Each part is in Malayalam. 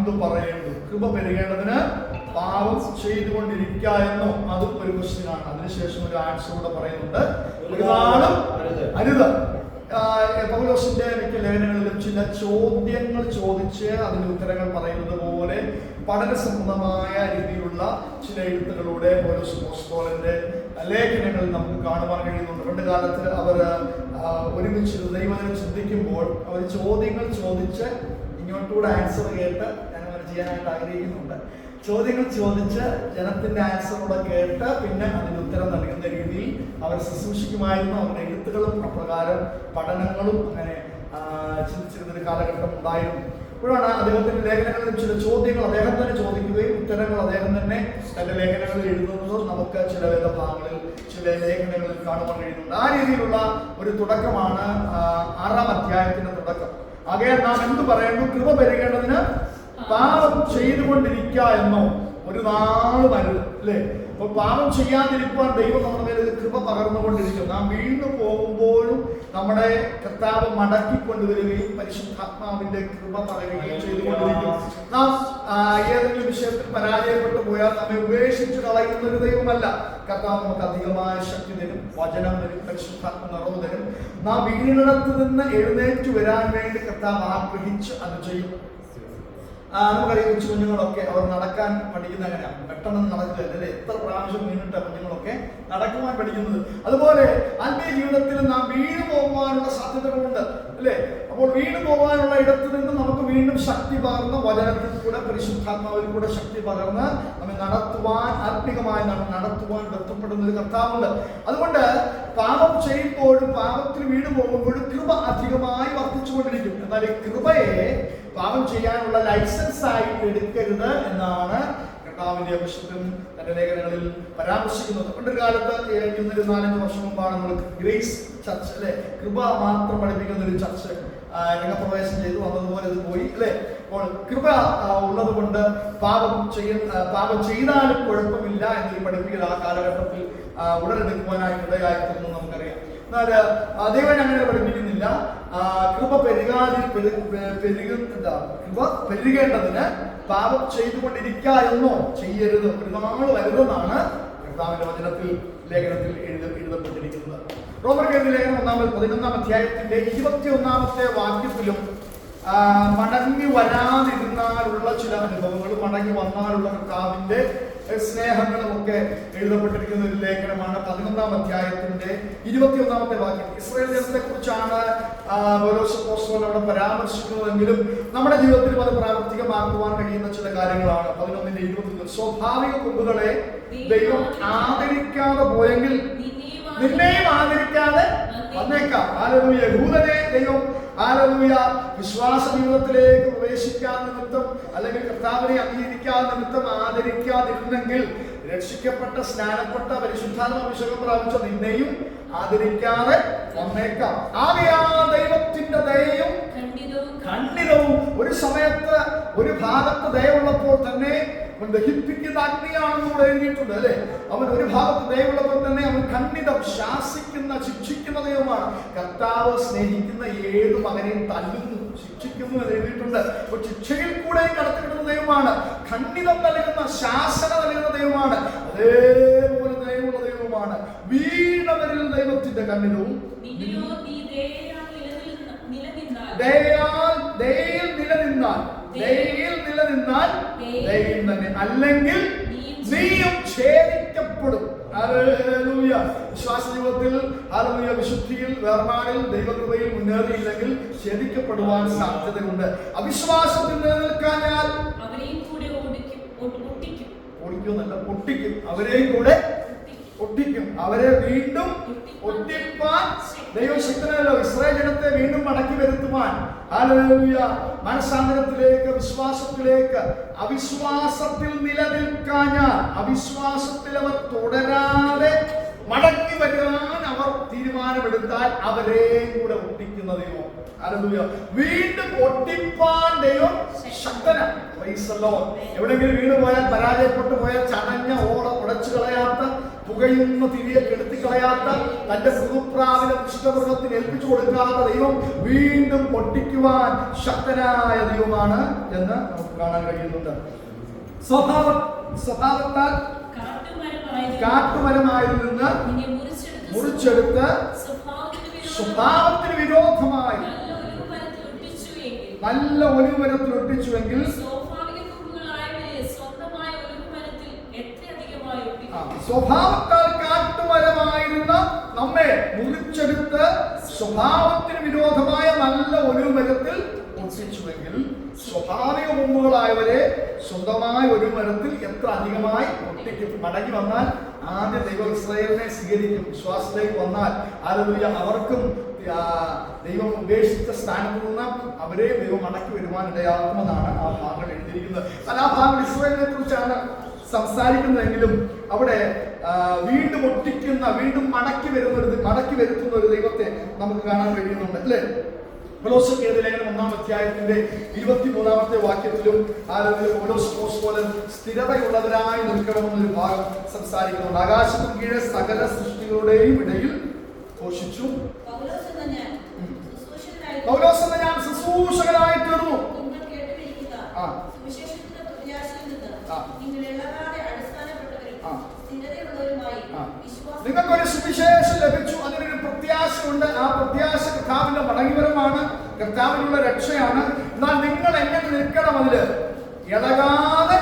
എന്ത് പറയേണ്ടു? കൃപ പെരുകേണ്ടതിന് പാപം ചെയ്തുകൊണ്ടിരിക്കുക എന്നോ? അതും ഒരു ക്വസ്റ്റ്യനാണ്. അതിനുശേഷം ഒരു ആൻസർ കൂടെ പറയുന്നുണ്ട്, ഒരു നാളും അരുത്. പൗലോസിന്റെ മിക്ക ലേഖനങ്ങളിലും ചില ചോദ്യങ്ങൾ ചോദിച്ച് അതിന്റെ ഉത്തരങ്ങൾ പറയുന്നത് പോലെ പഠന സംബന്ധമായ രീതിയിലുള്ള ചില എഴുത്തുകളിലൂടെ പൗലോസ് അപ്പോസ്തലന്റെ ലേഖനങ്ങളിൽ നമുക്ക് കാണുവാൻ കഴിയുന്നുണ്ട്. പണ്ട് കാലത്ത് അവർ ഒരുമിച്ച് ദൈവത്തിനെ ചിന്തിക്കുമ്പോൾ അവർ ചോദ്യങ്ങൾ ചോദിച്ച് ഇങ്ങോട്ടുകൂടെ ആൻസർ കേട്ട് ഞാൻ അങ്ങനെ ചെയ്യാനായിട്ട് ആഗ്രഹിക്കുന്നുണ്ട്. ചോദ്യങ്ങൾ ചോദിച്ച് ജനത്തിന്റെ ആൻസറോടെ കേട്ട് പിന്നെ അതിന് ഉത്തരം നൽകുന്ന രീതിയിൽ അവർ ശുശ്രൂഷിക്കുമായിരുന്നു. അവരുടെ എഴുത്തുകളും അപ്രകാരം പഠനങ്ങളും അങ്ങനെ ചിന്തിച്ചിരുന്നൊരു കാലഘട്ടം ഉണ്ടായിരുന്നു. അപ്പോഴാണ് അദ്ദേഹത്തിന്റെ ലേഖനങ്ങളിൽ ചില ചോദ്യങ്ങൾ അദ്ദേഹം തന്നെ ചോദിക്കുകയും ഉത്തരങ്ങൾ അദ്ദേഹം തന്നെ തന്റെ ലേഖനങ്ങളിൽ എഴുതുന്നത് നമുക്ക് ചില വേദഭാഗങ്ങളിൽ ചില ലേഖനങ്ങളിൽ കാണുവാൻ കഴിയുന്നുണ്ട്. ആ രീതിയിലുള്ള ഒരു തുടക്കമാണ് 6-ാം അധ്യായത്തിന്റെ തുടക്കം. ആകയാൽ നാം എന്ത് പറയുന്നു? കൃപ പെരുകേണ്ടതിന് പാപം ചെയ്തുകൊണ്ടിരിക്കുക എന്നോ? ഒരു നാളും അരുത്, അല്ലേ? അപ്പൊ പാപം ചെയ്യാതിരിക്കുവാൻ ദൈവം നമ്മുടെ മേൽ കൃപ പകർന്നുകൊണ്ടിരിക്കും. നാം വീണു പോകുമ്പോഴും നമ്മുടെ കർത്താവ് മടക്കിക്കൊണ്ടുവരികയും പരിശുദ്ധാത്മാവിന്റെ കൃപ പറയുകയും ചെയ്തുകൊണ്ടിരിക്കും. നാം ഏതെങ്കിലും വിഷയത്തിൽ പരാജയപ്പെട്ടു പോയാൽ നമ്മെ ഉപേക്ഷിച്ച് കളയുന്ന ഒരു ദൈവമല്ല. കർത്താവ് നമുക്ക് അധികമായ ശക്തി തരും, വചനം തരും, പരിശുദ്ധാത്മ നിറവ് തരും. നാം വീണിടത്ത് നിന്ന് എഴുന്നേറ്റ് വരാൻ വേണ്ടി കർത്താവ് ആഗ്രഹിച്ച് അത് ചെയ്യും. നമുക്കറിയാം, കൊച്ചു കുഞ്ഞുങ്ങളൊക്കെ അവർ നടക്കാൻ പഠിക്കുന്ന എങ്ങനെയാണ്? പെട്ടെന്ന് നടക്കില്ല, അല്ലേ? എത്ര പ്രാവശ്യം വീണിട്ട കുഞ്ഞുങ്ങളൊക്കെ നടക്കുവാൻ പഠിക്കുന്നത്. അതുപോലെ ആത്മീയ ജീവിതത്തിൽ നാം വീണു പോകാനുള്ള സാധ്യതകളുണ്ട്, അല്ലേ? അപ്പോൾ വീണു പോകാനുള്ള ഇടത്ത് നിന്ന് നമുക്ക് വീണ്ടും ശക്തി പകർന്ന് വചനത്തിൽ കൂടെ പരിശുദ്ധാത്മാവിൽ കൂടെ ശക്തി പകർന്ന് നമ്മെ നടത്തുവാൻ, ആത്മീകമായി നടത്തുവാൻ ബന്ധപ്പെടുന്ന ഒരു കർത്താവുണ്ട്. അതുകൊണ്ട് പാപം ചെയ്യുമ്പോഴും പാപത്തിൽ വീണു പോകുമ്പോഴും കൃപ അധികമായി വർദ്ധിച്ചുകൊണ്ടിരിക്കും. എന്നാൽ ഈ കൃപയെ പാപം ചെയ്യാനുള്ള ലൈസൻസ് ആയി എടുക്കരുത് എന്നാണ് കർത്താവിന്റെ അഭിഷേകം തന്റെ ലേഖനങ്ങളിൽ പരാമർശിക്കുന്നത്. പണ്ടൊരു കാലത്ത് 4-5 വർഷം മുമ്പാണ് നമ്മൾ ഗ്രേസ് ചർച്ച്, അല്ലെ, കൃപ മാത്രം പഠിപ്പിക്കുന്ന ഒരു ചർച്ച് രംഗപ്രവേശം ചെയ്തു വന്നതുപോലെ ഇത് പോയി, അല്ലെ? അപ്പോൾ കൃപ ഉള്ളത് കൊണ്ട് പാപം ചെയ്താലും കുഴപ്പമില്ല എന്നൊരു പഠിപ്പിക്കൽ ആ കാലഘട്ടത്തിൽ ഉടലെടുക്കുവാനായിട്ട് ഇടയായിത്തീർന്നു നമുക്കറിയാം. എന്നാൽ ദൈവം അങ്ങനെ പഠിപ്പിക്കുന്നില്ല. കൃപ കൃപ പെരുകേണ്ടതിന് പാപം ചെയ്തുകൊണ്ടിരിക്കുക എന്നോ? ചെയ്യരുത്, ഒരു നാൾ വരുതെന്നാണ് കർത്താവിന്റെ വചനത്തിൽ ലേഖനത്തിൽ എഴുതപ്പെട്ടിരിക്കുന്നത്. റോമർക്കെഴുതിയ ലേഖനം 11-ാം അധ്യായത്തിന്റെ 21-ാമത്തെ വാക്യത്തിലും മടങ്ങി വരാതിരുന്നാലുള്ള ചില അനുഭവങ്ങൾ, മടങ്ങി വന്നാലുള്ള കർത്താവിന്റെ സ്നേഹങ്ങളും ഒക്കെ എഴുതപ്പെട്ടിരിക്കുന്ന ഒരു ലേഖനമാണ്. 11-ാം അധ്യായത്തിന്റെ 21-ാമത്തെ വാക്യം. ഇസ്രായേൽ ജനത്തെ കുറിച്ചാണ് പൗലോസ് അപ്പോസ്തലൻ അവിടെ പരാമർശിക്കുന്നതെങ്കിലും നമ്മുടെ ജീവിതത്തിലും അത് പ്രാവർത്തികമാക്കുവാൻ കഴിയുന്ന ചില കാര്യങ്ങളാണ്. 11-ന്റെ 20 സ്വാഭാവിക കൊമ്പുകളെ ദൈവം ആദരിക്കാതെ പോയെങ്കിൽ നിന്നെയും ആദരിക്കാതെ വന്നേക്കാം. ഹല്ലേലൂയ. യഹൂദനെ ദൈവം ഹല്ലേലൂയ വിശ്വാസ ജീവിതത്തിലേക്ക് പ്രവേശിക്കാൻ നിമിത്തം അല്ലെങ്കിൽ കർത്താവിനെ അംഗീകരിക്കാൻ നിമിത്തം ആദരിക്കാതിരുന്നെങ്കിൽ രക്ഷിക്കപ്പെട്ട, സ്നാനപ്പെട്ട, പരിശുദ്ധാത്മാഭിഷേകം പ്രാപിച്ച നിന്നെയും ആദരിക്കാതെ വന്നേക്കാം. ആകയാ ദൈവത്തിന്റെ ദയയും ഖണ്ഡിതവും. ഒരു സമയത്ത് ഒരു ഭാഗത്ത് ദയവുള്ളപ്പോൾ തന്നെ അവൻ ദഹിപ്പിക്കുന്ന അഗ്നിയാണെന്ന് കൂടെ എഴുതിയിട്ടുണ്ട്, അല്ലെ? അവൻ ഒരു ഭാഗത്ത് ദയവുള്ളപ്പോൾ തന്നെ അവൻ ഖണ്ഡിതം, ശാസിക്കുന്ന, ശിക്ഷിക്കുന്ന ദൈവമാണ്. കർത്താവ് സ്നേഹിക്കുന്ന ഏത് മകനെയും തല്ലുന്നു, ശിക്ഷിക്കുന്നു എന്ന് എഴുതിയിട്ടുണ്ട്. അപ്പോൾ ശിക്ഷയിൽ കൂടെയും കടത്തിവിടുന്ന ദൈവമാണ്. ഖണ്ഡിതം നൽകുന്ന, ശാസന നൽകുന്ന ദൈവമാണ്. അതേപോലെ ദയവുള്ള ദൈവമാണ്. വീണവരിൽ ദൈവത്തിന്റെ ഖണ്ഡിതവും നിലനിന്നാൽ ദൈവം തന്നെ, അല്ലെങ്കിൽ നീയും ഛേദിക്കപ്പെടും. ഹല്ലേലൂയ. വിശ്വാസ ജീവിതത്തിൽ ഹല്ലേലൂയ വിശുദ്ധിയിൽ, വേർപാടിൽ, ദൈവകൃപയിൽ മുന്നേറിയില്ലെങ്കിൽ ഛേദിക്കപ്പെടുവാൻ സാധ്യതയുണ്ട്. അവിശ്വാസത്തിൽ നിലനിൽക്കാഞ്ഞാൽ പൊട്ടിക്കും, അവരെയും കൂടെ ഒട്ടിക്കും. അവരെ വീണ്ടും ഒട്ടിപ്പാൻ ദൈവം ശക്തനല്ലോ. ഇസ്രായേൽ ജനത്തെ വീണ്ടും മടക്കി വരുത്തുവാൻ, ഹല്ലേലൂയ, മനസാന്തരത്തിലേക്ക്, വിശ്വാസത്തിലേക്ക്. അവിശ്വാസത്തിൽ നിലനിൽക്കാഞ്ഞാൽ, അവിശ്വാസത്തിൽ അവർ തുടരാതെ മടങ്ങി വരാൻ അവർ തീരുമാനമെടുത്താൽ അവരെയും കൂടെ ഒട്ടിക്കുന്ന ദൈവം. ഹല്ലേലൂയ. വീണ്ടും ഒട്ടിപ്പാൻ ദൈവം ശക്തനാണ്. Praise the Lord. എവിടെയെങ്കിലും വീണുപോയാൽ, പരാജയപ്പെട്ടു പോയാൽ, ചടഞ്ഞ ഉടച്ചു കളയാത്ത, പുകയുന്ന തിരിയെ കെടുത്തിക്കളയാത്ത, തന്റെ പുതുപ്രാവിനെ ദുഷ്ടമൃഗത്തിന് ഏൽപ്പിച്ചു കൊടുക്കാത്ത ദൈവം വീണ്ടും പൊട്ടിക്കുവാൻ ശക്തനായ ദൈവമാണ് എന്ന് നമുക്ക് കാണാൻ കഴിയുന്നുണ്ട്. സ്വഭാവത്താൽ കാട്ടുമരമായിൽ നിന്ന് മുറിച്ചെടുത്ത് സ്വഭാവത്തിന് വിരോധമായി നല്ല ഒലിവുമരത്തിൽ ഒട്ടിച്ചുവെങ്കിൽ സ്വഭാവത്താൽ കാട്ടുമരമായിരുന്ന നമ്മെ മുറിച്ചെടുത്ത് സ്വഭാവത്തിന് വിരോധമായ നല്ല ഒലിവുമരത്തിൽ ഒട്ടിച്ചുവെങ്കിൽ സ്വാഭാവിക മുമ്പുകളായവരെ സ്വന്തമായ ഒരു മരത്തിൽ എത്ര അധികമായി ഒട്ടിക്കും. മടങ്ങി വന്നാൽ ആദ്യ ദൈവം ഇസ്രായേലിനെ സ്വീകരിക്കും. വിശ്വാസത്തിലേക്ക് വന്നാൽ അവർക്കും ദൈവം ഉപേക്ഷിച്ച സ്ഥാനത്ത് നിന്ന് അവരെ ദൈവം മടക്കി വരുവാൻ ഇടയാകുമെന്നാണ് ആ ഭാഗങ്ങൾ എഴുതിയിരിക്കുന്നത്. ആ ഭാഗങ്ങൾ ഇസ്രായേലിനെ കുറിച്ചാണ് സംസാരിക്കുന്നതെങ്കിലും അവിടെ വീണ്ടും ഒട്ടിക്കുന്ന, വീണ്ടും മടക്കി വരുത്തുന്ന ഒരു ദൈവത്തെ നമുക്ക് കാണാൻ കഴിയുന്നുണ്ട് അല്ലേ? കൊലോസ്യർക്ക് ലേഖനം 1-ാം അധ്യായത്തിന്റെ 23-ാമത്തെ വാക്യത്തിലും പോലെ സ്ഥിരതയുള്ളവരായി നിൽക്കണമെന്നൊരു ഭാഗം സംസാരിക്കുന്നുണ്ട്. ആകാശത്തിന് കീഴെ സകല സൃഷ്ടികളുടെയും ഇടയിൽ ഘോഷിച്ചു. പൗലോസ് എന്ന ഞാൻ ശുശ്രൂഷകനായി തീർന്നു. നിങ്ങൾക്കൊരു സുവിശേഷം ലഭിച്ചു, അതിനൊരു പ്രത്യാശയുണ്ട്. ആ പ്രത്യാശ കർത്താവിന്റെ മടങ്ങിവരമാണ്, കർത്താവിനുള്ള രക്ഷയാണ്. എന്നാൽ നിങ്ങൾ എങ്ങനെ നിൽക്കണം? അതില് ഇളകാതെ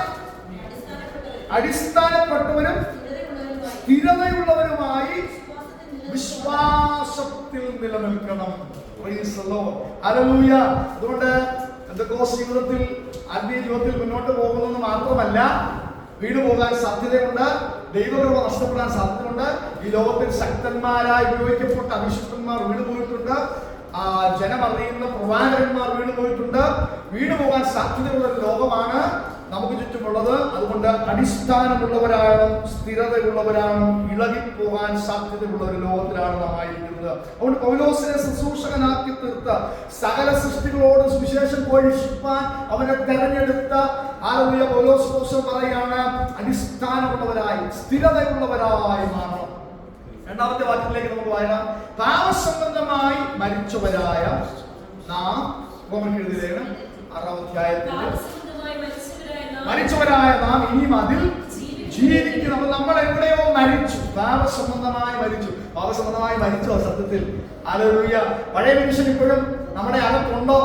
അടിസ്ഥാനപ്പെട്ടവരും സ്ഥിരതയുള്ളവരുമായി വിശ്വാസത്തിൽ നിലനിൽക്കണം. ഹല്ലേലൂയ. അതുകൊണ്ട് പെന്തക്കോസ്ത് ജീവിതത്തിൽ, ആത്മീയ ജീവിതത്തിൽ മുന്നോട്ട് പോകുന്നത് മാത്രമല്ല, വീട് പോകാൻ സാധ്യതയുണ്ട്, ദൈവകൃപ നഷ്ടപ്പെടാൻ സാധ്യതയുണ്ട്. ഈ ലോകത്തിൽ ശക്തന്മാരായി ഉപയോഗിക്കപ്പെട്ട അഭിഷിക്തന്മാർ വീട് പോയിട്ടുണ്ട്, ജനം അറിയുന്ന പ്രവാചകന്മാർ വീട് പോയിട്ടുണ്ട്. വീട് പോകാൻ സാധ്യതയുള്ള ഒരു ലോകമാണ് നമുക്ക് ചുറ്റുമുള്ളത്. അതുകൊണ്ട് അടിസ്ഥാനമുള്ളവരാണ്, സ്ഥിരതയുള്ളവരാണ്, ഇളകിപ്പോകാൻ സാധ്യതയുള്ള ഒരു ലോകത്തിലാണ് നാം ആയിരിക്കുന്നത്. അതുകൊണ്ട് പൗലോസിനെ ശുശ്രൂഷകനാക്കി തീർത്ത, സകല സൃഷ്ടികളോട് സുവിശേഷം ഘോഷിപ്പാൻ അവനെ തെരഞ്ഞെടുത്ത പൗലോസ് പറയാണ്, അടിസ്ഥാനമുള്ളവരായി സ്ഥിരതയുള്ളവരായി മാറണം. രണ്ടാമത്തെ വാക്യത്തിലേക്ക് നമുക്ക് വായന. പാപസംബന്ധമായി മരിച്ചവരായ നാം, ലേഖനം 6-ാം അധ്യായത്തിൽ, മരിച്ചവരായ നാം ഇനിയും അതിൽ ജീവിക്കണം. നമ്മൾ എവിടെയോ മരിച്ചു, പാപസംബന്ധമായി മരിച്ചു. പാപസംബന്ധമായി മരിച്ചോ? സത്യത്തിൽ ഹല്ലേലൂയ. പഴയ മനുഷ്യൻ ഇപ്പോഴും നമ്മുടെ അകത്തുണ്ടോ?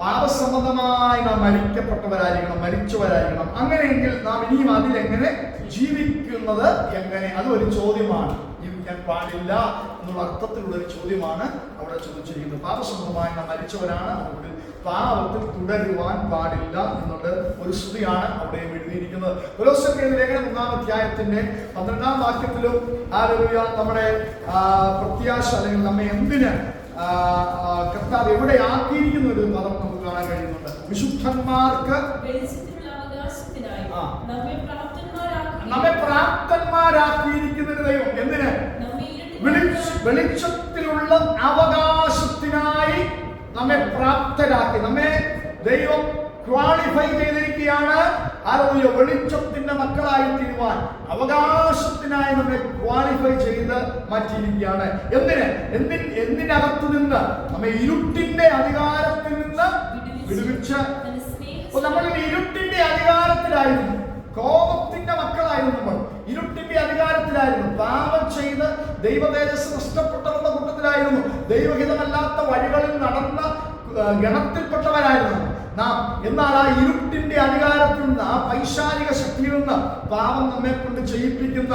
പാപസംബന്ധമായി നാം മരിക്കപ്പെട്ടവരായിരിക്കണം, മരിച്ചവരായിരിക്കണം. അങ്ങനെയെങ്കിൽ നാം ഇനിയും അതിൽ എങ്ങനെ ജീവിക്കുന്നത്? എങ്ങനെ? അതൊരു ചോദ്യമാണ്. ജീവിക്കാൻ പാടില്ല എന്നുള്ള അർത്ഥത്തിലുള്ള ഒരു ചോദ്യമാണ് അവിടെ ചോദിച്ചിരിക്കുന്നത്. പാപസംബന്ധമായി നാം മരിച്ചവരാണ്, അതുകൊണ്ട് പാപത്തിൽ തുടരുവാൻ പാടില്ല എന്നുള്ള ഒരു സ്തുതിയാണ് അവിടെ എഴുതിയിരിക്കുന്നത്. കൊലോസ്യർക്ക് ലേഖനം 1-ാം അധ്യായത്തിന്റെ 12-ാം വാക്യത്തിലും ഹല്ലേലൂയ നമ്മുടെ പ്രത്യാശ, അല്ലെങ്കിൽ നമ്മെ എന്തിന് കർത്താവ് എവിടെ ആക്കിയിരിക്കുന്ന ഒരു പദം നമുക്ക് കാണാൻ കഴിയുന്നുണ്ട്. വിശുദ്ധന്മാർക്ക് നമ്മെ പ്രാപ്തന്മാരാക്കിയിരിക്കുന്ന ഒരു ദൈവം. എന്തിന്? വെളിച്ചത്തിലുള്ള അവകാശത്തിനായി നമ്മെ പ്രാപ്തരാക്കി, നമ്മെ ദൈവം ക്വാളിഫൈ ചെയ്തിരിക്കുകയാണ്. ഹല്ലേലൂയ. വെളിച്ചത്തിന്റെ മക്കളായി തീരുവാൻ അവകാശത്തിനായി നമ്മെ ക്വാളിഫൈ ചെയ്ത് മാറ്റിയിരിക്കുകയാണ്. എന്തിനകത്തു നിന്ന്? നമ്മെ ഇരുട്ടിന്റെ അധികാരത്തിൽ നിന്ന് വിടുവിച്ച്. നമ്മൾ ഇരുട്ടിന്റെ അധികാരത്തിലായിരുന്നു, കോപത്തിന്റെ മക്കളായിരുന്നു, നമ്മൾ ഇരുട്ടിന്റെ അധികാരത്തിലായിരുന്നു, പാപം ചെയ്ത് ദൈവതേജസ് നഷ്ടപ്പെട്ടവരുടെ കൂട്ടത്തിലായിരുന്നു, ദൈവഹിതമല്ലാത്ത വഴികളിൽ നടന്ന ഗണത്തിൽപ്പെട്ടവരായിരുന്നു നാം. എന്നാൽ ആ ഇരുട്ടിന്റെ അധികാരത്തിൽ നിന്ന്, ആ പൈശാചിക ശക്തിയിൽ നിന്ന്, പാപം നമ്മെ കൊണ്ട് ചെയ്യിപ്പിക്കുന്ന,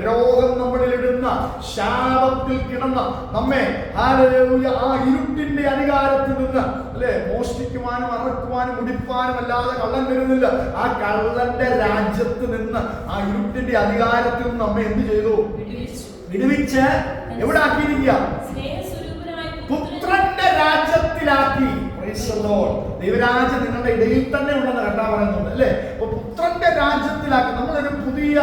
രോഗം നമ്മളിലിടുന്ന, ശാപത്തിൽ കിടന്ന നമ്മെ ഹല്ലേലൂയ ആ ഇരുട്ടിന്റെ അധികാരത്തിൽ നിന്ന്, അല്ലെ, മോഷ്ടിക്കുവാനും അറക്കുവാനും മുടിപ്പാനും അല്ലാതെ കള്ളൻ വരുന്നില്ല. ആ കള്ളന്റെ രാജ്യത്ത് നിന്ന്, ആ ഇരുട്ടിന്റെ അധികാരത്തിൽ നിന്ന് നമ്മെ എന്ത് ചെയ്തു? വിടുവിച്ച് എവിടെ ആക്കിയിരിക്കുക? പുത്രന്റെ രാജ്യത്തിലാക്കി. ദൈവരാജ്യം നിങ്ങളുടെ ഇടയിൽ തന്നെ ഉണ്ടെന്ന് കണ്ടാ പറയുന്നുണ്ട് അല്ലെ. അപ്പൊ പുത്രന്റെ രാജ്യത്തിലാക്കി. നമ്മളൊരു പുതിയ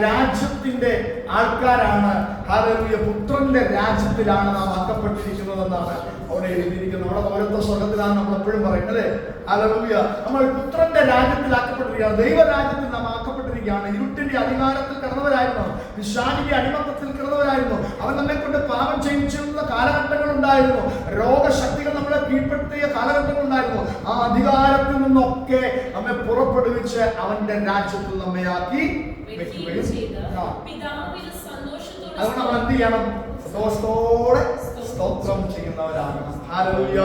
രാജ്യത്തിന്റെ ആൾക്കാരാണ്. ഹല്ലേലൂയ. പുത്രന്റെ രാജ്യത്തിലാണ് നാം ആക്കപ്പെട്ടിരിക്കുന്നതെന്നാണ് അവിടെ എഴുതിയിരിക്കുന്നത്. നമ്മുടെ പൗരത്വ സ്വർഗത്തിലാണ് നമ്മൾ എപ്പോഴും പറയുന്നത് അല്ലേ. ഹല്ലേലൂയ. നമ്മൾ പുത്രന്റെ രാജ്യത്തിൽ ആക്കപ്പെട്ടിരിക്കുകയാണ്, ദൈവരാജ്യത്തിൽ നാം ആക്കപ്പെട്ടിരിക്കുകയാണ്. ഓർപ്പിക്കുകയാണ്. ഇരുട്ടിന്റെ അധികാരത്തിൽ കിടന്നവരായിരുന്നു, പിശാചിന്റെ അടിമത്തത്തിൽ കിടന്നവരായിരുന്നു. അവൻ നമ്മെ കൊണ്ട് പാപം ചെയ്യിച്ചിരുന്ന കാലഘട്ടങ്ങൾ ഉണ്ടായിരുന്നു. രോഗശക്തികൾ നമ്മളെ കീഴ്പ്പെടുത്തിയ കാലഘട്ടങ്ങൾ ഉണ്ടായിരുന്നു. ആ അധികാരത്തിൽ നിന്നൊക്കെ നമ്മെ പുറപ്പെടുവിച്ച് അവന്റെ രാജ്യത്തിൽ നമ്മെ ആക്കി വെക്കുകയും അതുകൊണ്ട് നമ്മൾ എന്ത് ചെയ്യണം? സന്തോഷത്തോടെ സ്തോത്രം ചെയ്യുന്നവരാകണം. ഹല്ലേലൂയ.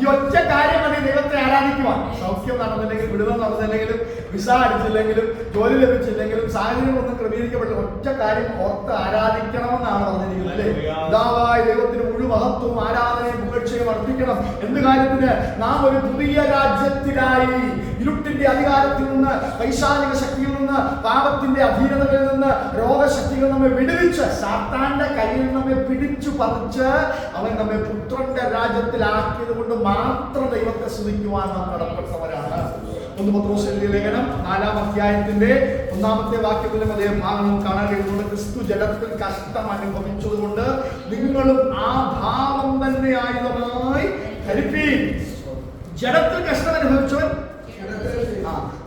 ഈ ഒറ്റ കാര്യം മതി ദൈവത്തെ ആരാധിക്കുവാൻ. സൗഖ്യം നടന്നില്ലെങ്കിലും, വിടുതൽ നടന്നില്ലെങ്കിലും, വിസ അടിച്ചില്ലെങ്കിലും, ജോലി ലഭിച്ചില്ലെങ്കിലും, സാഹചര്യങ്ങളൊന്നും ക്രമീകരിക്കപ്പെട്ടില്ല, ഒറ്റ കാര്യം ഓർത്ത് ആരാധിക്കണമെന്നാണ് പറഞ്ഞിരിക്കുന്നത് അല്ലേ? പിതാവായ ദൈവത്തിന് മുഴുവൻ മഹത്വവും ആരാധനയും പുകഴ്ചയും അർപ്പിക്കണം. എന്ത് കാര്യത്തിന്? നാം ഒരു പുതിയ രാജ്യത്തിലായി ഇരുട്ടിന്റെ അധികാരത്തിൽ നിന്ന്, പൈശാചിക ശക്തിയിൽ നിന്ന്, പാപത്തിന്റെ അധീനതകളിൽ നിന്ന്, രോഗശക്തികൾ നമ്മെ വിടുവിച്ച്, സാത്താന്റെ കയ്യിൽ നമ്മെ പിടിച്ചു പറിച്ച് അവൻ നമ്മെ പുത്രന്റെ രാജ്യത്തിലാക്കിയത് കൊണ്ട് മാത്രം ദൈവത്തെ സ്തുതിക്കുവാൻ നാം കടപ്പെട്ടവരാണ്. 1 പത്രോസ് എഴുതിയ ലേഖനം 4-ാം അധ്യായത്തിന്റെ 1-ാമത്തെ വാക്യത്തിലും അതേ ഭാഗം കാണാൻ കഴിയുന്നുണ്ട്. ക്രിസ്തു ജഡത്തിൽ കഷ്ടം അനുഭവിച്ചതുകൊണ്ട് നിങ്ങളും ആ ഭാവം തന്നെ ആയുധമായി ധരിപ്പീൻ. ജഡത്തിൽ കഷ്ടം അനുഭവിച്ചവൻ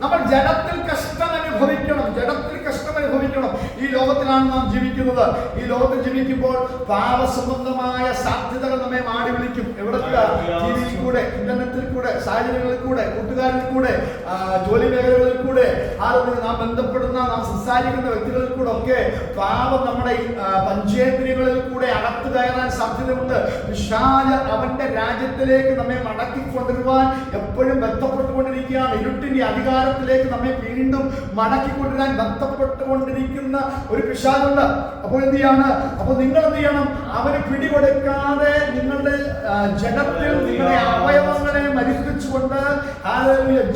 നമ്മൾ ജഡത്തിൽ കഷ്ടം അനുഭവിക്കണം. ജഡത്തിൽ കഷ്ടം അനുഭവിക്കണം. ഈ ലോകത്തിലാണ് നാം ജീവിക്കുന്നത്. ഈ ലോകത്തിൽ ജീവിക്കുമ്പോൾ പാപസംബന്ധമായ സാധ്യതകൾ നമ്മെ മാടി വിളിക്കും. എവിടൊക്കെ? ടിവിയിൽ കൂടെ, ഇന്റർനെറ്റിൽ കൂടെ, സാഹചര്യങ്ങളിൽ കൂടെ, കൂട്ടുകാരിൽ കൂടെ, ജോലി മേഖലകളിൽ കൂടെ, നാം ബന്ധപ്പെടുന്ന, നാം സംസാരിക്കുന്ന വ്യക്തികളിൽ കൂടെ ഒക്കെ പാപം നമ്മുടെ പഞ്ചേന്ദ്രിയങ്ങളിൽ കൂടെ അകത്ത് കയറാൻ സാധ്യതയുണ്ട്. പിശാച് അവന്റെ രാജ്യത്തിലേക്ക് നമ്മെ മടക്കിക്കൊണ്ടിരുവാൻ എപ്പോഴും ബന്ധപ്പെട്ടുകൊണ്ടിരിക്കുകയാണ്. ഇരുട്ടിന്റെ അധികാരത്തിലേക്ക് നമ്മെ വീണ്ടും മടക്കിക്കൊണ്ടിരാൻ ബന്ധപ്പെട്ടുകൊണ്ടിരിക്കുന്ന ഒരു പിശാചുണ്ട്. അപ്പോൾ എന്ത് ചെയ്യാണ്? അപ്പോൾ നിങ്ങൾ എന്ത് ചെയ്യണം? അവന് പിടികൊടുക്കാതെ നിങ്ങളുടെ ജഡത്തിൽ നിങ്ങളുടെ അവയവങ്ങളെ മരിപ്പിച്ചുകൊണ്ട്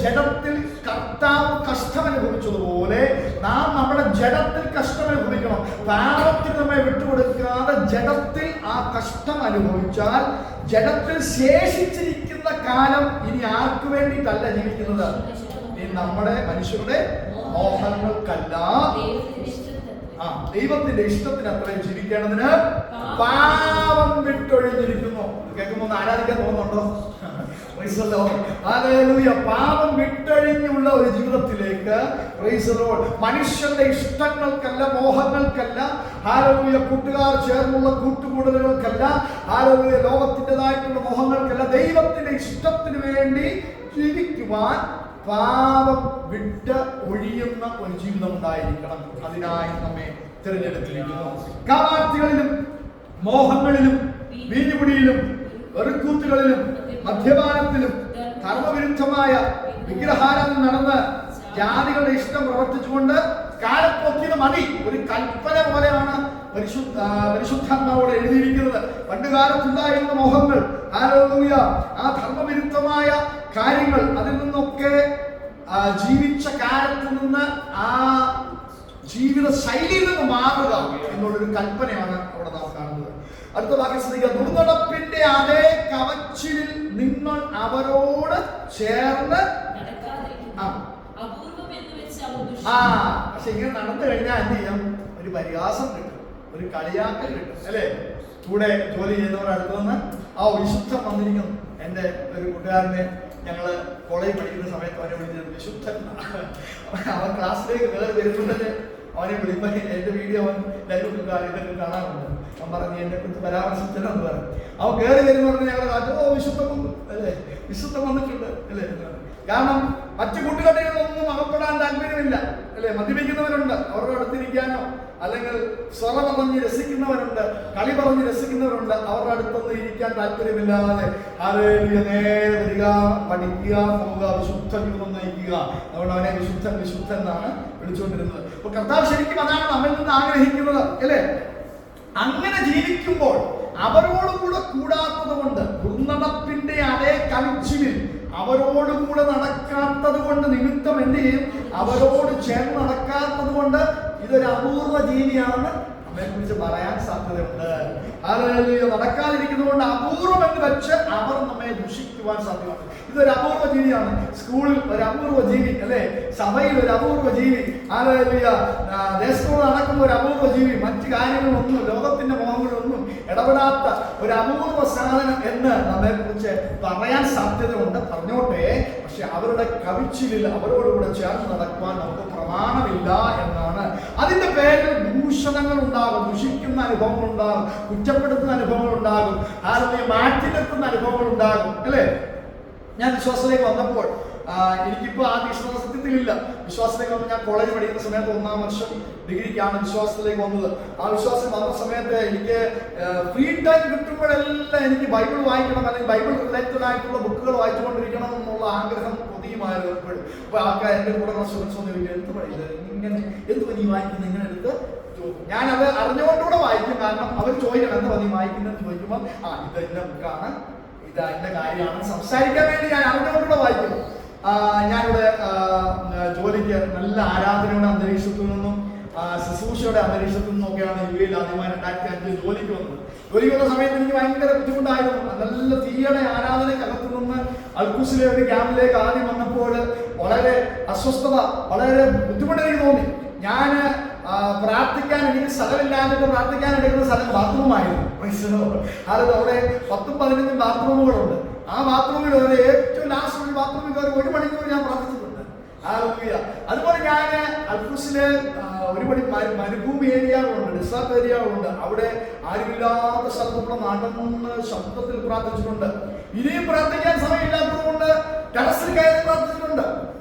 ജഡത്തിൽ കർത്താവ് കഷ്ടം അനുഭവിച്ചതുപോലെ നാം നമ്മുടെ ജഡത്തിൽ കഷ്ടം അനുഭവിക്കണം. പാപത്തിൽ നമ്മെ വിട്ടുകൊടുക്കാതെ ജഡത്തിൽ ആ കഷ്ടം അനുഭവിച്ചാൽ ജഡത്തിൽ ശേഷിച്ചിരിക്കുന്ന കാലം ഇനി ആർക്കു വേണ്ടിയിട്ടല്ല ജീവിക്കുന്നത്? ഇനി നമ്മുടെ മനുഷ്യരുടെ മോഹങ്ങൾക്കല്ല, ദൈവത്തിന്റെ ഇഷ്ടത്തിന് അത്രയും ജീവിക്കേണ്ടതിന് പാപം വിട്ടൊഴിഞ്ഞിരിക്കുന്നു. കേൾക്കുമ്പോൾ ആരാധിക്കാൻ തോന്നുന്നുണ്ടോ? പാപം വിട്ടൊഴിഞ്ഞുള്ള ഒരു ജീവിതത്തിലേക്ക് മനുഷ്യന്റെ ഇഷ്ടങ്ങൾക്കല്ല, മോഹങ്ങൾക്കല്ല, ഹല്ലേലൂയ, കൂട്ടുകാർ ചേർന്നുള്ള കൂട്ടുകൂടലുകൾക്കല്ല, ഹല്ലേലൂയ, ലോകത്തിൻ്റെതായിട്ടുള്ള മോഹങ്ങൾക്കല്ല, ദൈവത്തിന്റെ ഇഷ്ടത്തിന് വേണ്ടി ജീവിക്കുവാൻ പാപം വിട്ട് ഒഴിയുന്ന ഒരു ജീവിതം ഉണ്ടായിരിക്കണം. അതിനായി നമ്മെ തിരഞ്ഞെടുത്തിരിക്കുന്നു. കാമാർത്ഥികളിലും മോഹങ്ങളിലും വീഞ്ഞുകുടിയിലും വെറുക്കൂത്തുകളിലും മദ്യപാനത്തിലും കർമ്മവിരുദ്ധമായ വിഗ്രഹാരാധന നടന്ന് ജാതികളുടെ ഇഷ്ടം പ്രവർത്തിച്ചുകൊണ്ട് കാലപ്പൊക്കിയത് മതി. ഒരു കൽപ്പന പോലെയാണ് പരിശുദ്ധാത്മാവോട് എഴുതിയിരിക്കുന്നത്. പണ്ടുകാലത്തുണ്ടായിരുന്ന മോഹങ്ങൾ, ഹല്ലേലൂയ, ആ ധർമ്മവിരുദ്ധമായ കാര്യങ്ങൾ, അതിൽ നിന്നൊക്കെ ജീവിച്ച കാലത്ത് നിന്ന് ആ ജീവിത ശൈലിയിൽ നിന്ന് മാറുക എന്നുള്ളൊരു കൽപ്പനയാണ് അവിടെ നാം കാണുന്നത്. അടുത്ത വാക്യം ശ്രദ്ധിക്കുക. ദുർനടപ്പിന്റെ അതേ കവച്ചിലിൽ നിങ്ങൾ അവരോട് ചേർന്ന് പക്ഷെ ഇങ്ങനെ നടന്നു കഴിഞ്ഞാൽ എന്ത് ചെയ്യും? ഒരു പരിഹാസം കിട്ടും, ഒരു കളിയാക്കൽ കിട്ടും അല്ലേ? കൂടെ ജോലി ചെയ്യുന്നവർ അടുത്ത് നിന്ന് വിശുദ്ധം വന്നിരിക്കുന്നു. എൻ്റെ ഒരു കൂട്ടുകാരനെ ഞങ്ങൾ കോളേജിൽ പഠിക്കുന്ന സമയത്ത് അവനെ വിളിച്ചത് വിശുദ്ധൻ. അവൻ ക്ലാസ്സിലേക്ക് കയറി വരുന്നുണ്ടല്ലേ അവനെ വിളിപ്പോൾ എൻ്റെ വീഡിയോ അവൻ ലൈവ് ഇതൊക്കെ കാണാറുണ്ട്. അവൻ പറഞ്ഞു എന്നെ കുറിച്ച് പരാമർശിച്ചെന്ന് പറഞ്ഞു. അവൻ കയറി വരുന്ന പറഞ്ഞ് ഞങ്ങൾ വിശുദ്ധം വന്നു അല്ലേ, വിശുദ്ധം വന്നിട്ടുണ്ട് അല്ലേ. കാരണം മറ്റു കൂട്ടുകെട്ടുകളൊന്നും അകപ്പെടാൻ താല്പര്യമില്ല അല്ലെ. മദ്യപിക്കുന്നവരുണ്ട്, അവരുടെ അടുത്തിരിക്കാനോ അല്ലെങ്കിൽ സ്വറ പറഞ്ഞ് രസിക്കുന്നവരുണ്ട്, കളി പറഞ്ഞ് രസിക്കുന്നവരുണ്ട്, അവരുടെ അടുത്തൊന്നും ഇരിക്കാൻ താല്പര്യമില്ലാതെ ഹല്ലേലൂയ നേരെ വരിക, പഠിക്കുക, പോവുക, വിശുദ്ധ ജീവിതം നയിക്കുക. അതുകൊണ്ട് അവനെ വിശുദ്ധൻ വിശുദ്ധൻ എന്നാണ് വിളിച്ചുകൊണ്ടിരുന്നത്. അപ്പൊ കർത്താവ് ശരിക്കും അതാണ് നമ്മിൽ നിന്ന് ആഗ്രഹിക്കുന്നത് അല്ലേ. അങ്ങനെ ജീവിക്കുമ്പോൾ അവരോടുകൂടെ കൂടാത്തത് കൊണ്ട്, ദുർനടപ്പിന്റെ അതേ കവിച്ചിലിൽ അവരോടുകൂടെ നടക്കാത്തത് കൊണ്ട് നിമിത്തം എന്ത് ചെയ്യും? അവരോട് ചേർന്ന് നടക്കാത്തത് കൊണ്ട് ഇതൊരു അപൂർവ ജീവിയാണെന്ന് നമ്മെ കുറിച്ച് പറയാൻ സാധ്യതയുണ്ട്. ഹല്ലേലൂയ. നടക്കാതിരിക്കുന്നത് കൊണ്ട് അപൂർവം എന്ന് വെച്ച് അവർ നമ്മെ ദുഷിക്കുവാൻ സാധ്യതയുണ്ട്. ഇതൊരു അപൂർവ ജീവിയാണ്. സ്കൂളിൽ ഒരു അപൂർവ ജീവി അല്ലെ, സഭയിൽ ഒരു അപൂർവ ജീവി, ഹല്ലേലൂയ, ദേശത്തോട് നടക്കുന്ന ഒരു അപൂർവ ജീവി. മറ്റു കാര്യങ്ങളൊന്നും, ലോകത്തിന്റെ മോഹങ്ങളൊന്നും ഇടപെടാത്ത ഒരു അപൂർവ സാധനം എന്ന് നമ്മെ കുറിച്ച് പറയാൻ സാധ്യതയുണ്ട്. പറഞ്ഞോട്ടെ, പക്ഷെ അവരുടെ കവിച്ചിലിൽ അവരോടുകൂടെ ചേർന്ന് നടക്കുവാൻ നമുക്ക് പ്രമാണമില്ല എന്നാണ്. അതിന്റെ പേരിൽ ദൂഷണങ്ങൾ ഉണ്ടാകും, ദുഷിക്കുന്ന അനുഭവങ്ങൾ ഉണ്ടാകും, കുറ്റപ്പെടുത്തുന്ന അനുഭവങ്ങൾ ഉണ്ടാകും, മാറ്റി നിർത്തുന്ന അനുഭവങ്ങൾ ഉണ്ടാകും, അല്ലേ? ഞാൻ വിശ്വാസത്തിലേക്ക് വന്നപ്പോൾ എനിക്കിപ്പോൾ ആ വിശ്വാസത്തിലില്ല. വിശ്വാസത്തിലേക്ക് വന്ന് ഞാൻ കോളേജ് പഠിക്കുന്ന സമയത്ത് 1ാം വർഷം ഡിഗ്രിക്കാണ് വിശ്വാസത്തിലേക്ക് വന്നത്. ആ വിശ്വാസം വന്ന സമയത്ത് എനിക്ക് ഫ്രീ ടൈം കിട്ടുമ്പോഴെല്ലാം എനിക്ക് ബൈബിൾ വായിക്കണം, അല്ലെങ്കിൽ ബൈബിൾ റിലേറ്റഡ് ആയിട്ടുള്ള ബുക്കുകൾ വായിച്ചുകൊണ്ടിരിക്കണം എന്നുള്ള ആഗ്രഹം പൊതിയുമായിരുന്നു എപ്പോഴും. അപ്പോൾ ആൾക്കാർ എൻ്റെ കൂടെ സ്റ്റുഡൻസ് ഒന്ന് ചോദിക്കും, എന്ത് പറയുന്നത് ഇങ്ങനെ, എന്ത് നീ വായിക്കുന്നത്, ഇങ്ങനെ എടുത്ത് ഞാനത് അറിഞ്ഞുകൊണ്ടുകൂടെ വായിക്കും. കാരണം അവർ ചോദിക്കണം എന്താ നീ വായിക്കുന്നതെന്ന് ചോദിക്കുമ്പോൾ ഇത് എൻ്റെ ബുക്കാണ്, ഇത് എൻ്റെ കാര്യമാണ് സംസാരിക്കാൻ വേണ്ടി ഞാൻ അറിഞ്ഞുകൊണ്ടുകൂടെ വായിക്കും. ഞാനിവിടെ ജോലിക്ക് നല്ല ആരാധനയുടെ അന്തരീക്ഷത്തിൽ നിന്നും ശുശ്രൂഷയുടെ അന്തരീക്ഷത്തിൽ നിന്നൊക്കെയാണ് UAE ആദ്യമായി 2005 ജോലിക്ക് വന്നത്. ജോലിക്ക് വന്ന സമയത്ത് എനിക്ക് ഭയങ്കര ബുദ്ധിമുട്ടായിരുന്നു. നല്ല തീയുടെ ആരാധനയ്ക്കകത്തു നിന്ന് അൽഖുസിലെ ഒരു ക്യാമ്പിലേക്ക് ആദ്യം വന്നപ്പോൾ വളരെ അസ്വസ്ഥത, വളരെ ബുദ്ധിമുട്ട് എനിക്ക് തോന്നി. ഞാൻ പ്രാർത്ഥിക്കാൻ എനിക്ക് സ്ഥലമില്ലാഞ്ഞിട്ട് പ്രാർത്ഥിക്കാൻ എടുക്കുന്ന സ്ഥലം ബാത്റൂമായിരുന്നു. അതായത് അവിടെ 10-15 ബാത്റൂമുകളുണ്ട്. ആ ബാത്റൂമിൽ ഏറ്റവും ലാസ്റ്റ് ഒരു ബാത്റൂമിൽ കയറി 1 മണിക്കൂർ ഞാൻ പ്രാർത്ഥിച്ചിട്ടുണ്ട്. അതുപോലെ ഞാൻ അൽഖുസിലെ ഒരുപടി മരുഭൂമി ഏരിയകളുണ്ട്, ഡിസാർട്ട് ഏരിയകളുണ്ട്. അവിടെ ആരുമില്ലാത്ത സ്ഥലത്തുകൂടെ നടന്ന് ശബ്ദത്തിൽ പ്രാർത്ഥിച്ചിട്ടുണ്ട്. ഇനിയും പ്രാർത്ഥിക്കാൻ സമയമില്ലാത്തത് കൊണ്ട് ടെറസിൽ കയറി പ്രാർത്ഥിച്ചിട്ടുണ്ട്.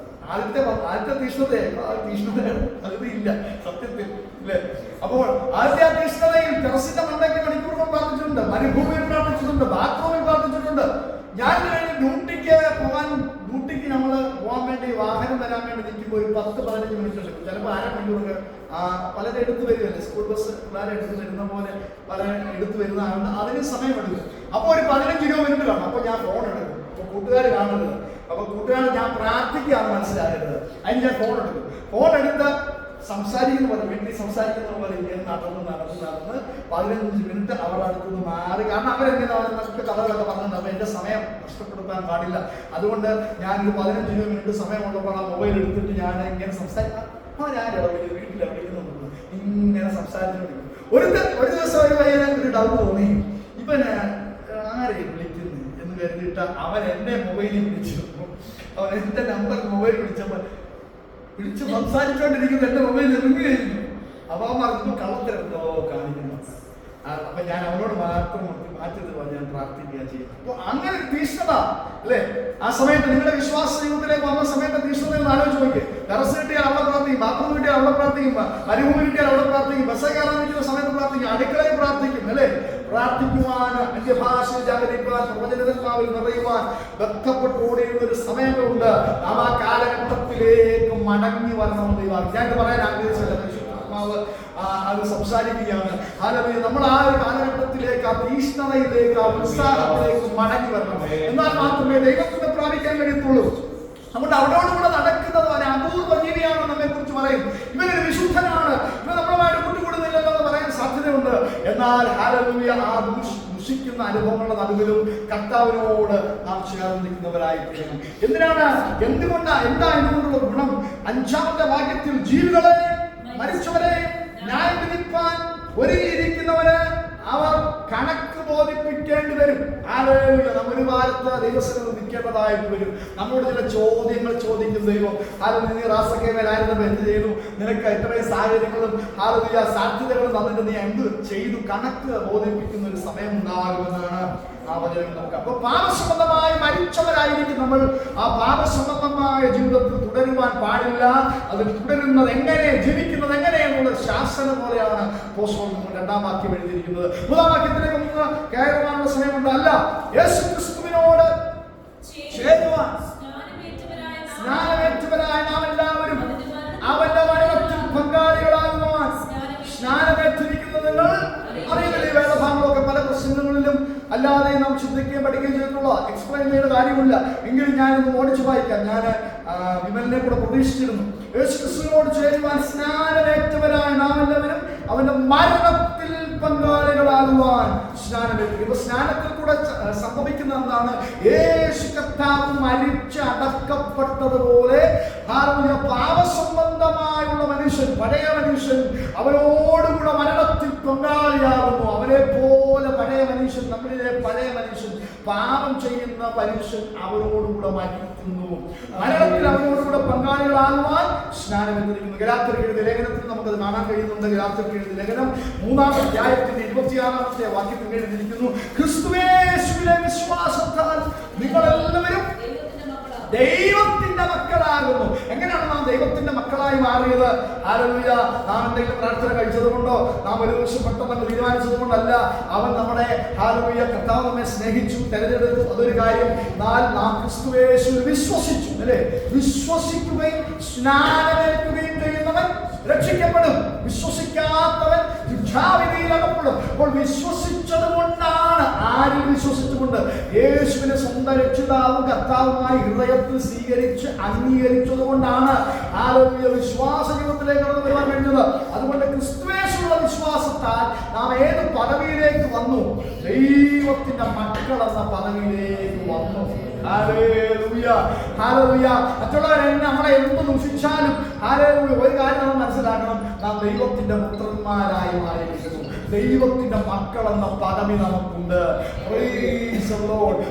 ആദ്യത്തെ തീഷ്ണതയാണ് അതില്ല സത്യത്തിൽ, അല്ലേ? അപ്പോൾ ആദ്യത്തെ തീഷ്ണതയിൽ ടെറസിന്റെ മണ്ടയ്ക്ക് മണിക്കൂറുകൾ പ്രാർത്ഥിച്ചിട്ടുണ്ട്, മരുഭൂമിയിൽ പ്രാർത്ഥിച്ചിട്ടുണ്ട്, ബാത്റൂമിൽ പ്രാർത്ഥിച്ചിട്ടുണ്ട്. ഞാൻ ഡ്യൂട്ടിക്ക് നമ്മൾ പോകാൻ വേണ്ടി വാഹനം വരാൻ വേണ്ടി നിൽക്കുമ്പോൾ ഒരു 10-15 മിനിറ്റ് എടുക്കും. ചിലപ്പോൾ 1/2 മണിക്കൂറൊക്കെ പലരും എടുത്തു വരുമല്ലേ, സ്കൂൾ ബസ് പിള്ളേരെ എടുത്ത് വരുന്ന പോലെ പലരും എടുത്തു വരുന്നതാണ്, അതിന് സമയമെടുക്കും. അപ്പോൾ ഒരു 15-20 മിനിറ്റ് കാണും. അപ്പോൾ ഞാൻ ഫോൺ എടുക്കും. അപ്പോൾ കൂട്ടുകാർ കാണരുത്, അപ്പോൾ കൂട്ടുകാർ ഞാൻ പ്രാർത്ഥിക്കുകയാണ് മനസ്സിലാകരുത്. അതിന് ഞാൻ ഫോൺ എടുക്കും. ഫോൺ എടുത്ത് സംസാരിക്കുന്ന പോലെ, വീട്ടിൽ സംസാരിക്കുന്ന പോലെ ഇങ്ങനെ നടന്ന് 15 മിനിറ്റ് അവരുടെ അടുത്തുനിന്ന് മാറി. കാരണം അവരെങ്ങനെ അവർക്ക് കഥകളൊക്കെ പറഞ്ഞിട്ടുണ്ട്. അപ്പോൾ എൻ്റെ സമയം നഷ്ടപ്പെടുത്താൻ പാടില്ല. അതുകൊണ്ട് ഞാനൊരു 15-20 മിനിറ്റ് സമയമുള്ളപ്പോൾ ആ മൊബൈൽ എടുത്തിട്ട് ഞാൻ ഇങ്ങനെ സംസാരിക്കാം. വീട്ടിൽ വിളിക്കുന്നുണ്ട്, ഇങ്ങനെ സംസാരിച്ചു. ഒരു ദിവസം ഒരു പയ്യനെ ഒരു ഡൗട്ട് തോന്നി, ഇവൻ ആരെയും വിളിക്കുന്നു എന്ന് കരുതിയിട്ട് അവൻ എൻ്റെ മൊബൈലിൽ വിളിച്ചു. അവൻ എൻ്റെ നമ്പർ മൊബൈൽ വിളിച്ച് സംസാരിച്ചുകൊണ്ടിരിക്കുന്നത് എൻ്റെ മൊബൈൽ ഇറങ്ങുകയായിരുന്നു. അപ്പൊ അവൻ പറഞ്ഞു കള്ളത്തിലെന്തോ കാണിക്കുന്നു. അപ്പൊ ഞാൻ അവനോട് മാത്രം മാറ്റത് ഞാൻ പ്രാർത്ഥിക്കുക ചെയ്യും. അപ്പൊ അങ്ങനെ തീഷ്ണത, അല്ലേ? ആ സമയത്ത് നിങ്ങളുടെ വിശ്വാസ ജീവിതത്തിലേക്ക് വന്ന സമയത്ത് തീഷ്ണത എന്ന് ആലോചിച്ച് നോക്കി. ടെറസ് കിട്ടിയാൽ അവിടെ പ്രാർത്ഥിക്കും, ബാത്റൂം കിട്ടിയാൽ അവിടെ പ്രാർത്ഥിക്കും, മരുഭൂമി കിട്ടിയാൽ അവിടെ പ്രാർത്ഥിക്കും, ബസ് കയറാൻ നിൽക്കുന്ന സമയത്ത് പ്രാർത്ഥിക്കും, അടുക്കളയിൽ പ്രാർത്ഥിക്കും, അല്ലേ? പ്രാർത്ഥിക്കുവാൻ, അന്യഭാഷ ജാഗരിക്കുവാൻ, പ്രവചനാത്മാവിൽ നിറയുവാൻ ബന്ധപ്പെട്ട് ഓടിയുന്ന ഒരു സമയങ്ങളുണ്ട്. നാം ആ കാലഘട്ടത്തിലേക്ക് മടങ്ങി വരണമെന്ന് ഞാൻ പറയാൻ ആഗ്രഹിച്ചത് അത് സംസാരിക്കുകയാണ്. നമ്മൾ ആ ഒരു കാലഘട്ടത്തിലേക്ക്, ആ തീഷ്ണതയിലേക്ക്, ആ ഉത്സാഹത്തിലേക്ക് മടങ്ങി വരണം. എന്നാൽ മാത്രമേ ദൈവത്തെ പ്രാപിക്കാൻ കഴിയത്തുള്ളൂ. നമ്മുടെ അവരോടുകൂടെ നടക്കുന്നത് ഒരു അപൂർവ ജീവിയാണ് നമ്മെ കുറിച്ച് പറയും. ഇവനൊരു വിശുദ്ധനാണ്, ഇവൻ നമ്മളുമായിട്ട് കൂട്ടുകൂടുന്നില്ലല്ലോ എന്ന് പറയാൻ സാധ്യതയുണ്ട്. എന്നാൽ ഹല്ലേലൂയ, ആ ദുഷിക്കുന്ന അനുഭവങ്ങളുടെ നടുവിലും കർത്താവിനോട് നാം ചേർന്ന് നിൽക്കുന്നവരായി തീരണം. എന്താ ഇതുകൊണ്ടുള്ള ഗുണം? 5-ാമത്തെ വാക്യത്തിൽ ജീവികളെ മരിച്ചവരെ ന്യായം വിധിപ്പാൻ ഒരുങ്ങിയിരിക്കുന്നവന് അവർ കണക്ക് ബോധിപ്പിക്കേണ്ടി വരും. ഹല്ലേലൂയ. നമ്മൊരു കാലത്ത് ദൈവസന്നിധിയിൽ നിൽക്കേണ്ടതായിട്ട് വരും. നമ്മോട് ചില ചോദ്യങ്ങൾ ചോദിക്കും ദൈവം. ഹല്ലേലൂയ, നീ റാസക്കേമേലായിരുന്നപ്പോൾ എന്ത് ചെയ്തു? നിനക്ക് ഇത്രയും സാഹചര്യങ്ങളും ഹല്ലേലൂയ സാധ്യതകളും തന്നിട്ട് നീ എന്ത് ചെയ്തു? കണക്ക് ബോധിപ്പിക്കുന്ന ഒരു സമയം ഉണ്ടാകുമെന്നാണ് ആ വചനം നമുക്ക്. അപ്പൊ പാപസംബന്ധമായി മരിച്ചവരായിരിക്കും നമ്മൾ. ആ പാപസംബന്ധമായ ജീവിതത്തിൽ തുടരുവാൻ പാടില്ല. അത് തുടരുന്നത് എങ്ങനെ, ജീവിക്കുന്നത് എങ്ങനെ എന്നുള്ള ശാസനം പോലെയാണ് പോസ്റ്റർ 2-ാം വാക്യം എഴുതിയിരിക്കുന്നത്. 3-ാം വാക്യത്തിലേക്ക് നമുക്ക് കയറുവാനുള്ള സമയമുണ്ട്. അല്ല, യേശു ക്രിസ്തുവിനോട് ചേരുവാൻ സ്നാനമേറ്റവരായ നാം എല്ലാവരും അവന്റെ മരണത്തിൽ പങ്കാളികളാകുവാൻ സ്നാനമേറ്റിരിക്കുന്നത് നിങ്ങൾ അറിയുന്നില്ലേ? വേദഭാഗങ്ങളൊക്കെ പല പ്രസംഗങ്ങളിലും അല്ലാതെ നാം ചിന്തിക്കുകയും പഠിക്കുകയും ചെയ്തിട്ടുള്ള എക്സ്പ്ലെയിൻ ചെയ്യുന്ന കാര്യമില്ല. എങ്കിലും ഞാനൊന്ന് ഓടിച്ചു വായിക്കാം. ഞാൻ വിമലിനെ കൂടെ പ്രതീക്ഷിച്ചിരുന്നു. യേശു ക്രിസ്തുവിനോട് ചേരുവാൻ സ്നാനമേറ്റവരായ നാം എല്ലാവരും അവന്റെ മരണത്തിൽ പങ്കാളികളാകുവാൻ സ്നാനമേറ്റു. ഇപ്പൊ സ്നാനത്തിൽ കൂടെ സംഭവിക്കുന്ന എന്താണ്? യേശു കർത്താവ് മരിച്ച് അടക്കപ്പെട്ടതുപോലെ പാപസംബന്ധമായുള്ള മനുഷ്യൻ, പഴയ മനുഷ്യൻ, അവനോടുകൂടെ മരണത്തിൽ പങ്കാളിയാകുന്നു. അവനെ പോലെ മനുഷ്യൻ, നമ്മളിലെ പഴയ മനുഷ്യൻ, പാപം ചെയ്യുന്ന മനുഷ്യൻ അവരോടുകൂടെ മാറ്റിക്കുന്നു. മരണത്തിൽ അവരോടുകൂടെ പങ്കാളികളാകുവാൻ സ്നാനം എന്നിരിക്കുന്നു. ഗലാത്യർക്ക് എഴുതിയ ലേഖനത്തിൽ നമുക്കത് കാണാൻ കഴിയുന്നുണ്ട്. ഗലാത്യർക്ക് എഴുതിയ ലേഖനം 3-ാം അധ്യായത്തിന്റെ 26-ാമത്തെ വാക്യത്തിൽ എഴുതിയിരിക്കുന്നു, ക്രിസ്തുയേശുവിലെ വിശ്വാസത്താൽ നിങ്ങളെല്ലാവരും ദൈവത്തിന്റെ മക്കളാകുന്നു. എങ്ങനെയാണ് നാം ദൈവത്തിന്റെ മക്കളായി മാറിയത്? ഹല്ലേലൂയ. നാം എന്തെങ്കിലും പ്രാർത്ഥന കഴിച്ചത് കൊണ്ടോ, നാം ഒരു ദിവസം പെട്ടെന്ന് തീരുമാനിച്ചത് കൊണ്ടല്ല. അവൻ നമ്മുടെ ഹല്ലേലൂയ കർത്താവ് നമ്മെ സ്നേഹിച്ചു, തെരഞ്ഞെടുത്തു, അതൊരു കാര്യം. എന്നാൽ നാം ക്രിസ്തുയേശുവിൽ വിശ്വസിച്ചു, അല്ലേ? വിശ്വസിക്കുകയും സ്നാനമേൽക്കുകയും ചെയ്യുന്നവൻ രക്ഷിക്കപ്പെടും. വിശ്വസിക്കാത്തവൻ ശിക്ഷാവിധിയിൽ അകപ്പെടും. അപ്പോൾ വിശ്വസിച്ചത് കൊണ്ടാണ്, ആരിൽ വിശ്വസിച്ചുകൊണ്ട്? യേശുവിനെ സ്വന്തം രക്ഷിതാവും കർത്താവുമായി ഹൃദയത്തിൽ സ്വീകരിച്ച് അംഗീകരിച്ചത് കൊണ്ടാണ് ഹല്ലേലൂയ വിശ്വാസ ജീവിതത്തിലേക്ക് കടന്നു വരുവാൻ കഴിഞ്ഞത്. അതുകൊണ്ട് ക്രിസ്തുയേശുവിലുള്ള വിശ്വാസത്താൽ നാം ഏത് പദവിയിലേക്ക് വന്നു? ദൈവത്തിന്റെ മക്കൾ എന്ന പദവിയിലേക്ക് വന്നു. Hallelujah, hallelujah. മറ്റുള്ളവരെ നമ്മളെ എന്ത് ദുഷിച്ചാലും ഹല്ലേലൂയ, ഒരു കാര്യം നമ്മൾ മനസ്സിലാക്കണം, നാം ദൈവത്തിന്റെ പുത്രന്മാരായി മാറിയിരിക്കുന്നു. ദൈവത്തിന്റെ മക്കൾ എന്ന പദവി നമുക്കുണ്ട്.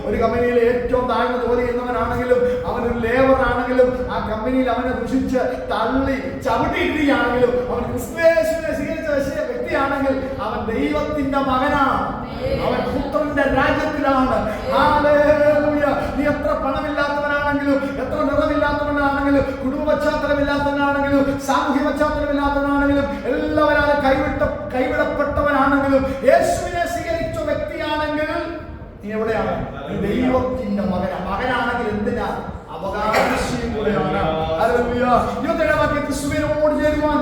ഒരു കമ്പനിയിൽ ഏറ്റവും താഴ്ന്ന ജോലി ചെയ്യുന്നവനാണെങ്കിലും, അവനൊരു ലേബർ ആണെങ്കിലും, ആ കമ്പനിയിൽ അവനെ ദുഷിച്ച് തള്ളി ചവിട്ടിയിടുകയാണെങ്കിലും, അവൻ ക്രിസ്തുയേശുവിനെ സ്വീകരിച്ച വ്യക്തിയാണെങ്കിൽ അവൻ ദൈവത്തിന്റെ മകനാണ്, അവൻ പുത്രന്റെ രാജ്യത്തിലാണ്. ഹല്ലേലൂയ. നീ എത്ര പണമില്ലാത്തവനാണെങ്കിലും, എത്ര നിറമില്ലാത്തവനാണെങ്കിലും, കുടുംബ പശ്ചാത്തലമില്ലാത്തവനാണെങ്കിലും, സാമൂഹ്യ പശ്ചാത്തലമില്ലാത്തവനാണെങ്കിലും, എല്ലാവരും കൈവിടപ്പെട്ടവനാണെങ്കിലും, യേശുവിനെ സ്വീകരിച്ച വ്യക്തിയാണെങ്കിൽ നീ എവിടെയാണ്? നീ ദൈവത്തിന്റെ മകനാണെങ്കിൽ എന്തിനാ? അവകാശം കൂടെയാണ്. ഹല്ലേലൂയ. 27-ാം വാക്യം, ക്രിസ്തുവിനോട് ചേരുവാൻ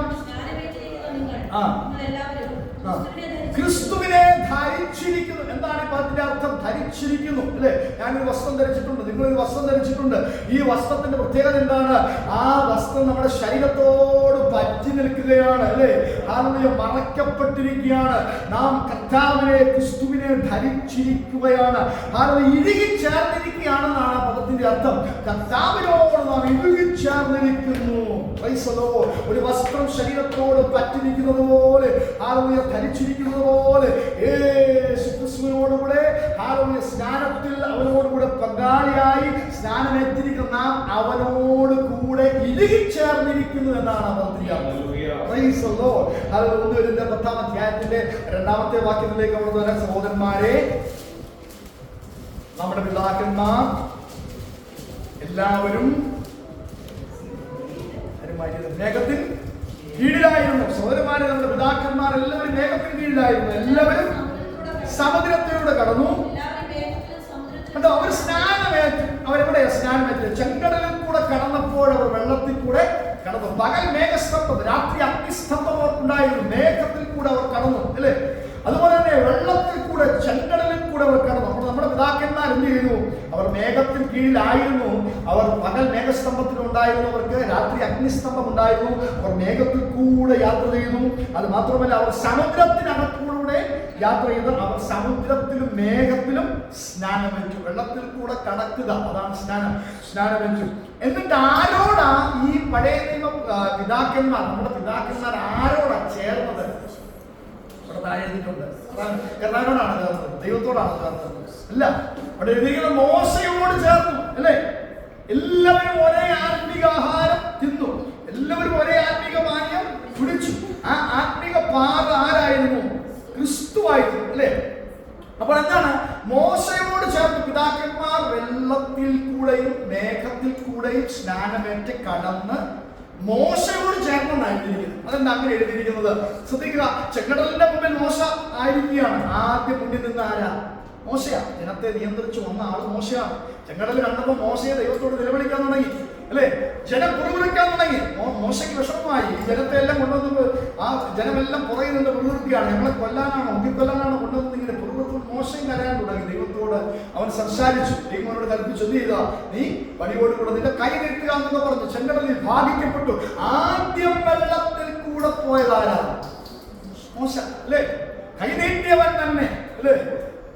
ക്രിസ്തുവിനെ ധരിച്ചിരിക്കുന്നു. എന്താണ് ഈ പദത്തിന്റെ അർത്ഥം? ധരിച്ചിരിക്കുന്നു, അല്ലെ? ഞാനൊരു വസ്ത്രം ധരിച്ചിട്ടുണ്ട്, നിങ്ങളൊരു വസ്ത്രം ധരിച്ചിട്ടുണ്ട്. ഈ വസ്ത്രത്തിന്റെ പ്രത്യേകത എന്താണ്? ആ വസ്ത്രം നമ്മുടെ ശരീരത്തോട് പറ്റി നിൽക്കുകയാണ്, അല്ലെ? ഹല്ലേലൂയ. മറയ്ക്കപ്പെട്ടിരിക്കുകയാണ്. നാം കർത്താവിനെ, ക്രിസ്തുവിനെ ധരിച്ചിരിക്കുകയാണ്. ഹല്ലേലൂയ. ഇഴുകിച്ചേർന്നിരിക്കുകയാണെന്നാണ് ആ പദത്തിന്റെ അർത്ഥം. കർത്താവിനോട് നാം ഇഴുകിച്ചേർന്നിരിക്കുന്നു. Price the Lord. ഒരു വസ്ത്രം ശരീരത്തോട് പറ്റിയിരിക്കുന്നത് പോലെ, ഹല്ലേലൂയ, ധരിച്ചിരിക്കുന്നത് പോലെ യേശു ക്രിസ്തുവിനോടുകൂടെ ഹല്ലേലൂയ സ്നാനത്തിൽ അവനോടുകൂടെ പങ്കാളിയായി സ്നാനമേറ്റിരിക്കുന്ന നാം അവനോട് കൂടെ ഇഴുകിച്ചേർന്നിരിക്കുന്നു എന്നാണ് പ്രൈസ് ദി ലോർഡ്. ഹല്ലേലൂയ. 10-ാം അധ്യായത്തിന്റെ 2-ാമത്തെ വാക്യത്തിലേക്ക് നമ്മൾ വരാൻ, സഹോദരന്മാരെ, നമ്മുടെ പിതാക്കന്മാർ എല്ലാവരും മേഘത്തിൽ കീഴിലായിരുന്നു. സഹോദരന്മാരെ, നമ്മുടെ പിതാക്കന്മാർ എല്ലാവരും മേഘത്തിന് കീഴിലായിരുന്നു. എല്ലാവരും സമുദ്രത്തിലൂടെ കടന്നു. അവർ സ്നാനമേറ്റു. അവരെവിടെയാ സ്നാനമേറ്റത്? ചെങ്കടലിൽ കൂടെ കടന്നപ്പോൾ അവർ വെള്ളത്തിൽ കൂടെ കടന്നു. പകൽ മേഘസ്തംഭം, രാത്രി അഗ്നിസ്തംഭം അവർക്കുണ്ടായിരുന്നു. മേഘത്തിൽ കൂടെ അവർ കടന്നു, അല്ലേ? അതുപോലെ തന്നെ വെള്ളത്തിൽ കൂടെ, ചെങ്കടലിൽ കൂടെ അവർ കടന്നു. അപ്പോൾ നമ്മുടെ പിതാക്കന്മാർ എന്ത് ചെയ്തു? അവർ മേഘത്തിന് കീഴിലായിരുന്നു. അവർ പകൽ മേഘസ്തംഭത്തിൽ ഉണ്ടായിരുന്നു, അവർക്ക് രാത്രി അഗ്നിസ്തംഭം ഉണ്ടായിരുന്നു. അവർ മേഘത്തിൽ കൂടെ യാത്ര ചെയ്തു. അത് മാത്രമല്ല, അവർ സമുദ്രത്തിനകത്തൂടെ യാത്ര ചെയ്തു. അവർ സമുദ്രത്തിലും മേഘത്തിലും സ്നാനം വെച്ചു. വെള്ളത്തിൽ കൂടെ കടക്കുക, അതാണ് സ്നാനം വെച്ചു. എന്നിട്ട് ആരോടാ ഈ പഴയ നിയമം പിതാക്കന്മാർ, നമ്മുടെ പിതാക്കന്മാർ ആരോടാ ചേർന്നത്? എഴുതിയിട്ടുണ്ട്. കർത്താവിനോടാണ് ചേർന്നത്, ദൈവത്തോടാണ് ചേർന്നത്. അല്ല, അവിടെ എഴുതിയിരിക്കുന്നത് മോശയോട് ചേർന്നു, അല്ലേ? എല്ലാവരും ഒരേ ആത്മീക ആഹാരം തിന്നു, എല്ലാവരും ഒരേ ആത്മീക പാനീയം കുടിച്ചു. ആ ആത്മീക പാത ആരായിരുന്നു? ക്രിസ്തുവായിരുന്നു, അല്ലേ? അപ്പോൾ എന്താണ്? മോശയോട് ചേർന്ന് പിതാക്കന്മാർ വെള്ളത്തിൽ കൂടെയും മേഘത്തിൽ കൂടെയും സ്നാനമേറ്റ് കടന്ന് മോശയോട് ചേർന്നാണ് എഴുതിയിരിക്കുന്നത്. അതെന്താ അങ്ങനെ എഴുതിയിരിക്കുന്നത്? ശ്രദ്ധിക്കുക. ചെങ്കടലിന്റെ മുമ്പിൽ മോശ ആയിരിക്കുകയാണ്. ആദ്യം മുന്നിൽ നിന്ന് ആരാ? മോശയാ. ജനത്തെ നിയന്ത്രിച്ചു വന്ന ആള് മോശയാണ്. ചെങ്കടൽ കണ്ടപ്പോൾ മോശയെ ദൈവത്തോട് നിലവിളിക്കാൻ തുടങ്ങി, അല്ലേ? ജനം പുറകുറിക്കാൻ തുടങ്ങി. മോശയ്ക്ക് വിഷമമായി. ഈ ജനത്തെ എല്ലാം കൊണ്ടുവന്ന് ആ ജനമെല്ലാം പുറകെ നിന്ന് പുറകുറിക്കുകയാണ്. ഞങ്ങളെ കൊല്ലാനാണോ, ഒന്നിക്കൊല്ലാനാണോ കൊണ്ടുവന്ന് ഇങ്ങനെ പുറകുറിച്ച് മോശം കരയാൻ തുടങ്ങി. ദൈവത്തോട് അവൻ സംസാരിച്ചു. ദൈവനോട് കൽപ്പിച്ചു, എന്ത് ചെയ്താ? നീ വടിയോട് കൂടെ നിന്റെ കൈ നീട്ടുക എന്നൊക്കെ പറഞ്ഞു. ചെങ്കടലിൽ ഭാഗിക്കപ്പെട്ടു. ആദ്യം വെള്ളത്തിൽ കൂടെ പോയതാരാ? മോശ, അല്ലേ? കൈ നീട്ടിയവൻ തന്നെ, അല്ലേ?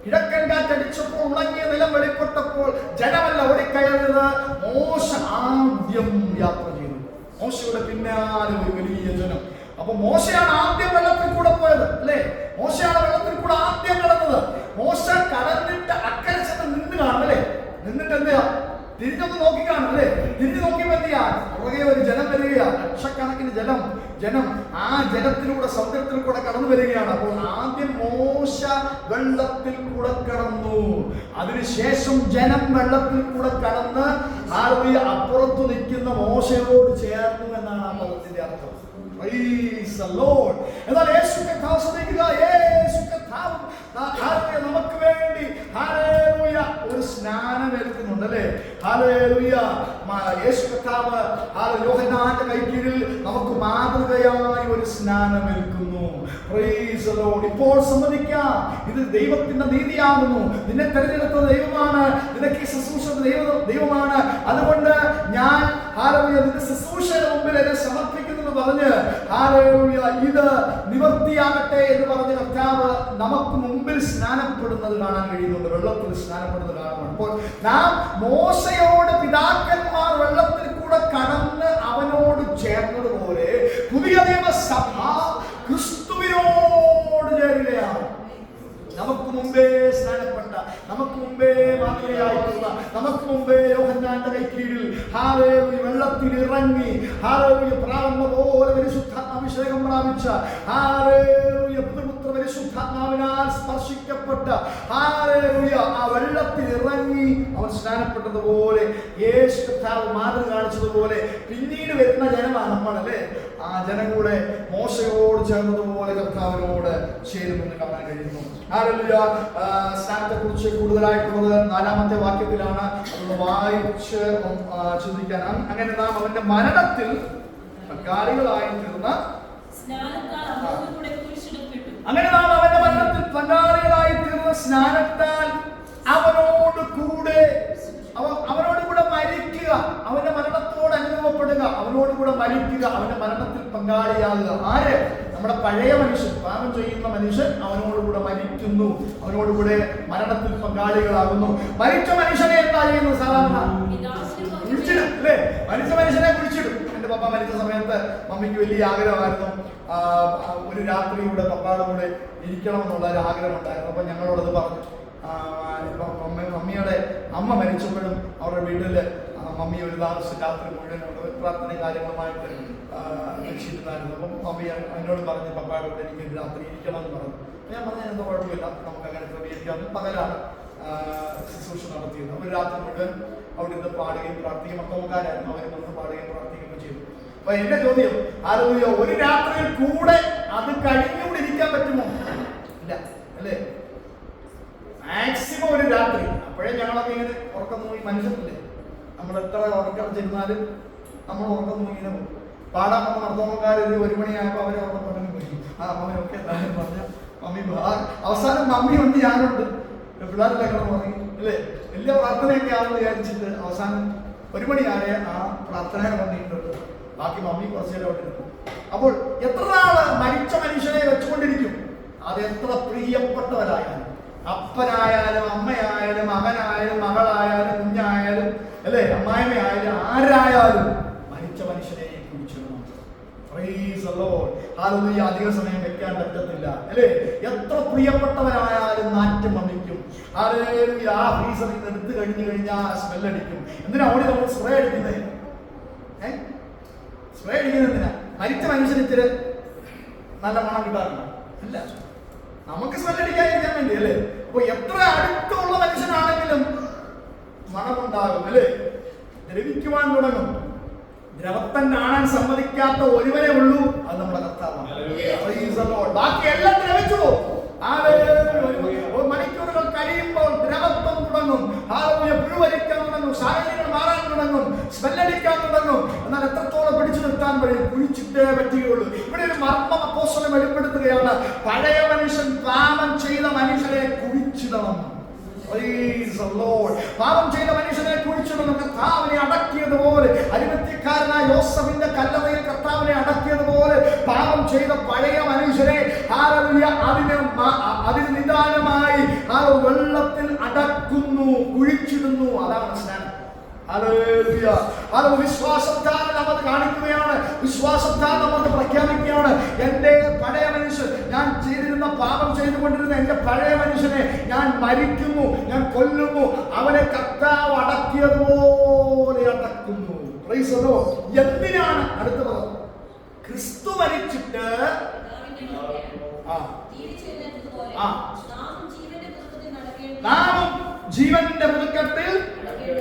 കിഴക്കൻ കാറ്റടിച്ചപ്പോൾ ഉണങ്ങിയ നിലം വെളിപ്പെട്ടപ്പോൾ ജനമല്ല ഓടിക്കയറുന്നത്, മോശ ആദ്യം യാത്ര ചെയ്തു. മോശയുടെ പിന്നാലെ ഒരു വലിയ ജനം. അപ്പൊ മോശയാണ് ആദ്യം വെള്ളത്തിൽ കൂടെ പോയത്, അല്ലേ? മോശയാണ് വെള്ളത്തിൽ കൂടെ ആദ്യം കടന്നത്. മോശ കടന്നിട്ട് അക്കരെ ചെന്ന് നിന്ന് കാണും അല്ലേ? നിന്നിട്ട് എന്തെയാ? തിരിഞ്ഞൊന്ന് നോക്കി കാണും അല്ലേ? തിരിഞ്ഞു നോക്കിയപ്പോ എന്തെയാ? പുറകെ ഒരു ജനം വരികയാ, ലക്ഷക്കണക്കിന് ജനം ആ ജലത്തിലൂടെ സമുദ്രത്തിൽ കൂടെ കടന്നു വരികയാണ്. അപ്പോൾ ആദ്യം മോശ വെള്ളത്തിൽ കൂടെ കടന്നു, അതിനുശേഷം ജനം വെള്ളത്തിൽ കൂടെ കടന്ന് അപ്പുറത്ത് നിൽക്കുന്ന മോശയോട് ചേർന്നു എന്നാണ് ആ പദത്തിന്റെ അർത്ഥം. എന്നാൽ യേശു കർത്താവ് ശ്രദ്ധിക്കുക, യേശു കർത്താവ് നമുക്ക് വേണ്ടി ഒരു സ്നാനം ഏൽക്കുന്നുണ്ട് അല്ലേ? യേശു കർത്താവ് യോഹന്നാന്റെ കൈക്കീഴിൽ നമുക്ക് മാതൃകയായി ഒരു സ്നാനം ഏൽക്കുന്നു. ഇപ്പോൾ സമ്മതിക്കാം, ഇത് ദൈവത്തിന്റെ നീതിയാകുന്നു. നിന്നെ തെരഞ്ഞെടുത്ത ദൈവമാണ്, നിനക്ക് ശുശ്രൂഷ ദൈവമാണ്. അതുകൊണ്ട് ഞാൻ നിന്റെ ശുശ്രൂഷയുടെ മുമ്പിൽ എന്നെ സമർപ്പിക്കുന്നു പറഞ്ഞ് ഇത് നിവർത്തിയാകട്ടെ എന്ന് പറഞ്ഞ കർത്താവ് നമുക്ക് മുമ്പിൽ സ്നാനപ്പെടുന്നത് കാണാൻ കഴിയുന്നുണ്ട്. വെള്ളത്തിൽ സ്നാനപ്പെടുന്നത് കാണുന്നുണ്ട്. അപ്പോൾ നാം മോശയോട് പിതാക്കന്മാർ വെള്ളത്തിൽ കൂടെ കടന്ന് അവനോട് ചേർന്നതുപോലെ പുതിയ നിയമസഭ ക്രിസ്തുവിനോട് ചേരുകയാണ്. നമുക്ക് മുമ്പേ സ്നാനപ്പെട്ട, നമുക്ക് മുമ്പേ മാതൃകയായിട്ടുള്ള, നമുക്ക് മുമ്പേ യോഹന്നാന്റെ കൈക്കീഴിൽ വെള്ളത്തിൽ ഇറങ്ങി പ്രാവുന്ന പോലെ പരിശുദ്ധാത്മാഭിഷേകം പ്രാപിച്ച പുത്രപുത്ര പരിശുദ്ധാത്മാവിനാൽ സ്പർശിക്കപ്പെട്ട ആ വെള്ളത്തിൽ ഇറങ്ങി അവൻ സ്നാനപ്പെട്ടതുപോലെ യേശു കർത്താവ് മാതൃക കാണിച്ചതുപോലെ പിന്നീട് വരുന്ന ജനമാണ് നമ്മളല്ലേ. ആ ജനം കൂടെ മോശയോട് ചേർന്നതുപോലെ കർത്താവിനോട് ചേരുമെന്ന് കാണാൻ കഴിയുന്നു. സ്നാനത്തെ കുറിച്ച് കൂടുതലായിട്ടുള്ളത് 4-ാമത്തെ വാക്യത്തിലാണ്. അതൊന്ന് വായിച്ച് ചിന്തിക്കാൻ. അങ്ങനെ നാം അവന്റെ മരണത്തിൽ പങ്കാളികളായി തീർന്ന അങ്ങനെ നാം അവന്റെ മരണത്തിൽ പങ്കാളികളായി തീർന്ന സ്നാനത്താൽ അവനോട് കൂടെ മരിക്കുക, അവന്റെ മരണത്തോട് അനുഭവപ്പെടുക, അവനോട് കൂടെ മരിക്കുക, അവന്റെ മരണത്തിൽ പങ്കാളിയാകുക. ആര്? നമ്മുടെ പഴയ മനുഷ്യൻ, പാപം ചെയ്യുന്ന മനുഷ്യൻ അവനോടുകൂടെ മരിക്കുന്നു, അവനോടുകൂടെ മരണത്തിൽ പങ്കാളികളാകുന്നു. മരിച്ച മനുഷ്യനെ എന്താ ചെയ്യുന്നത്? സാധാരണ കുഴിച്ചിടും അല്ലേ? മരിച്ച മനുഷ്യനെ കുഴിച്ചിടും. എന്റെ പപ്പ മരിച്ച സമയത്ത് മമ്മിക്ക് വലിയ ആഗ്രഹമായിരുന്നു, ഒരു രാത്രി ഇവിടെ പപ്പാടെ കൂടെ ഇരിക്കണം എന്നുള്ള ഒരു ആഗ്രഹം ഉണ്ടായിരുന്നു. അപ്പൊ ഞങ്ങളോടത് പറഞ്ഞു. മമ്മിയുടെ അമ്മ മരിച്ചപ്പോഴും അവരുടെ വീട്ടില് മമ്മി ഒരു ദിവസം രാത്രി മുഴുവൻ പ്രാർത്ഥന കാര്യങ്ങളുമായിട്ട് രക്ഷിച്ചിരുന്നായിരുന്നു. അപ്പം മമ്മി എന്നോട് പറഞ്ഞു, പപ്പായുടെ കൂടെ എനിക്ക് രാത്രി ഇരിക്കണം എന്ന് പറഞ്ഞു. ഞാൻ പറഞ്ഞ എന്തോ കുഴപ്പമില്ല, നമുക്ക് അങ്ങനെ ക്രമീകരിക്കാം. പകലാണ് ശുശ്രൂഷ നടത്തിയത്. അവർ രാത്രി മുഴുവൻ അവിടെ നിന്ന് പാടുകയും പ്രാർത്ഥിക്കുകയും, മക്കളക്കാരായിരുന്നു, അവർ നിന്ന് പാടുകയും പ്രാർത്ഥിക്കുകയും ചെയ്തു. അപ്പൊ എന്റെ ചോദ്യം, ആരോഗ്യ ഒരു രാത്രിയിൽ കൂടെ അത് കഴിഞ്ഞുകൂടി ഇരിക്കാൻ പറ്റുമോ? ഇല്ല അല്ലേ? മാക്സിമം ഒരു രാത്രി. അപ്പോഴേ ഞങ്ങളൊക്കെ ഇങ്ങനെ ഉറക്കം നോക്കി, മനുഷ്യരില്ലേ, നമ്മൾ എത്ര ഉറക്കം ചെന്നാലും നമ്മൾ ഉറക്കം നോക്കി ഇങ്ങനെ പോകും. പാടാൻ വന്ന മർദ്ദവക്കാർ 1 മണിയായപ്പോൾ അവരെ ഉറക്കം പറഞ്ഞു പോയി. ആ അമ്മയൊക്കെ എന്തായാലും പറഞ്ഞ മമ്മി അവസാനം മമ്മി ഉണ്ട്, ഞാനുണ്ട്, പിള്ളേരെല്ലാം കിടന്ന് പറയും അല്ലേ? വലിയ പ്രാർത്ഥനയൊക്കെ ആണെന്ന് വിചാരിച്ചിട്ട് അവസാനം 1 മണിയായ ആ പ്രാർത്ഥന വന്നിട്ടുണ്ട്. ബാക്കി മമ്മി കുറച്ചു നേരം അവിടെ ഇരുന്നു. അപ്പോൾ എത്ര നാള് മരിച്ച മനുഷ്യനെ വെച്ചുകൊണ്ടിരിക്കും? അത് എത്ര പ്രിയപ്പെട്ടവരായാലും, അപ്പനായാലും അമ്മയായാലും മകനായാലും മകളായാലും കുഞ്ഞായാലും അല്ലെ അമ്മായിമ്മയായാലും ആരായാലും മരിച്ച മനുഷ്യനെ കുറിച്ചിടണം. അധിക സമയം വെക്കാൻ പറ്റത്തില്ല അല്ലെ? എത്ര പ്രിയപ്പെട്ടവരായാലും നാറ്റം വന്നിക്കും. ആ ഫ്രീസറിൽ നിന്ന് എടുത്തു കഴിഞ്ഞു കഴിഞ്ഞാൽ സ്മെല്ലടിക്കും. എന്തിനാ ഓടി നമ്മൾ സ്പ്രേ അടിക്കുന്നത്? സ്പ്രേ അടിക്കുന്നത് എന്തിനാ? മരിച്ച മനുഷ്യന് ഇത്തിരി നല്ല മണം കിട്ടാറുണ്ടോ? ഇല്ല, നമുക്ക് സ്മെല്ലടിക്കാതിരിക്കാൻ വേണ്ടി അല്ലേ? അപ്പൊ എത്ര അടുത്തുള്ള മനുഷ്യനാണെങ്കിലും മണമുണ്ടാകും അല്ലേ? ദ്രവിക്കുവാൻ തുടങ്ങും. ദ്രവത്തം കാണാൻ സമ്മതിക്കാത്ത ഒരുവനെ ഉള്ളൂ, അത് നമ്മുടെ കർത്താവാണ്. ബാക്കി എല്ലാം ദ്രവിച്ചു പോകും. മണിക്കൂറുകൾ കഴിയുമ്പോൾ ദ്രവത്വം തുടങ്ങും, പുഴുവരിക്കാൻ തുടങ്ങും, സാഹചര്യങ്ങൾ മാറാൻ തുടങ്ങും, സ്മെല്ലടിക്കാൻ തുടങ്ങും. എന്നാൽ എത്രത്തോളം പിടിച്ചു നിർത്താൻ കഴിയും? കുഴിച്ചിട്ടേ പറ്റുകയുള്ളൂ. ഇവിടെ ഒരു മർമ്മം അപ്പോസ്തലൻ വെളിപ്പെടുത്തുകയാണ്. പഴയ മനുഷ്യൻ പാപം ചെയ്ത മനുഷ്യരെ കുഴിച്ചിടണം. പാപം ചെയ്ത മനുഷ്യനെ കുഴിച്ചിടണം. കർത്താവിനെ അടക്കിയതുപോലെ, അരിമത്യക്കാരനായ യോസഫിന്റെ കല്ലറയിൽ കർത്താവിനെ അടക്കിയതുപോലെ പാപം ചെയ്ത പഴയ മനുഷ്യരെ അതിന് നിദാനമായി വെള്ളത്തിൽ അടക്കുന്നു, കുഴിച്ചിടുന്നു. അതാണ് സ്നാനം. അത് വിശ്വാസത്താൽ നമ്മൾ കാണിക്കുകയാണ്, വിശ്വാസത്താൽ നമ്മൾ പ്രഖ്യാപിക്കുകയാണ്. എന്റെ പഴയ മനുഷ്യൻ, ഞാൻ ഞാൻ ചെയ്തിരുന്ന പാപം ചെയ്തുകൊണ്ടിരുന്ന എന്റെ പഴയ മനുഷ്യനെ ഞാൻ മരിക്കുന്നു, ഞാൻ കൊല്ലുന്നു, അവനെ കർത്താവ് അടക്കിയതുപോലെ അടക്കുന്നു. Praise the Lord. എന്തിനാണ്? അടുത്ത പദം, ക്രിസ്തു മരിച്ചിട്ട് നാമും ജീവന്റെ പുതുക്കത്തിൽ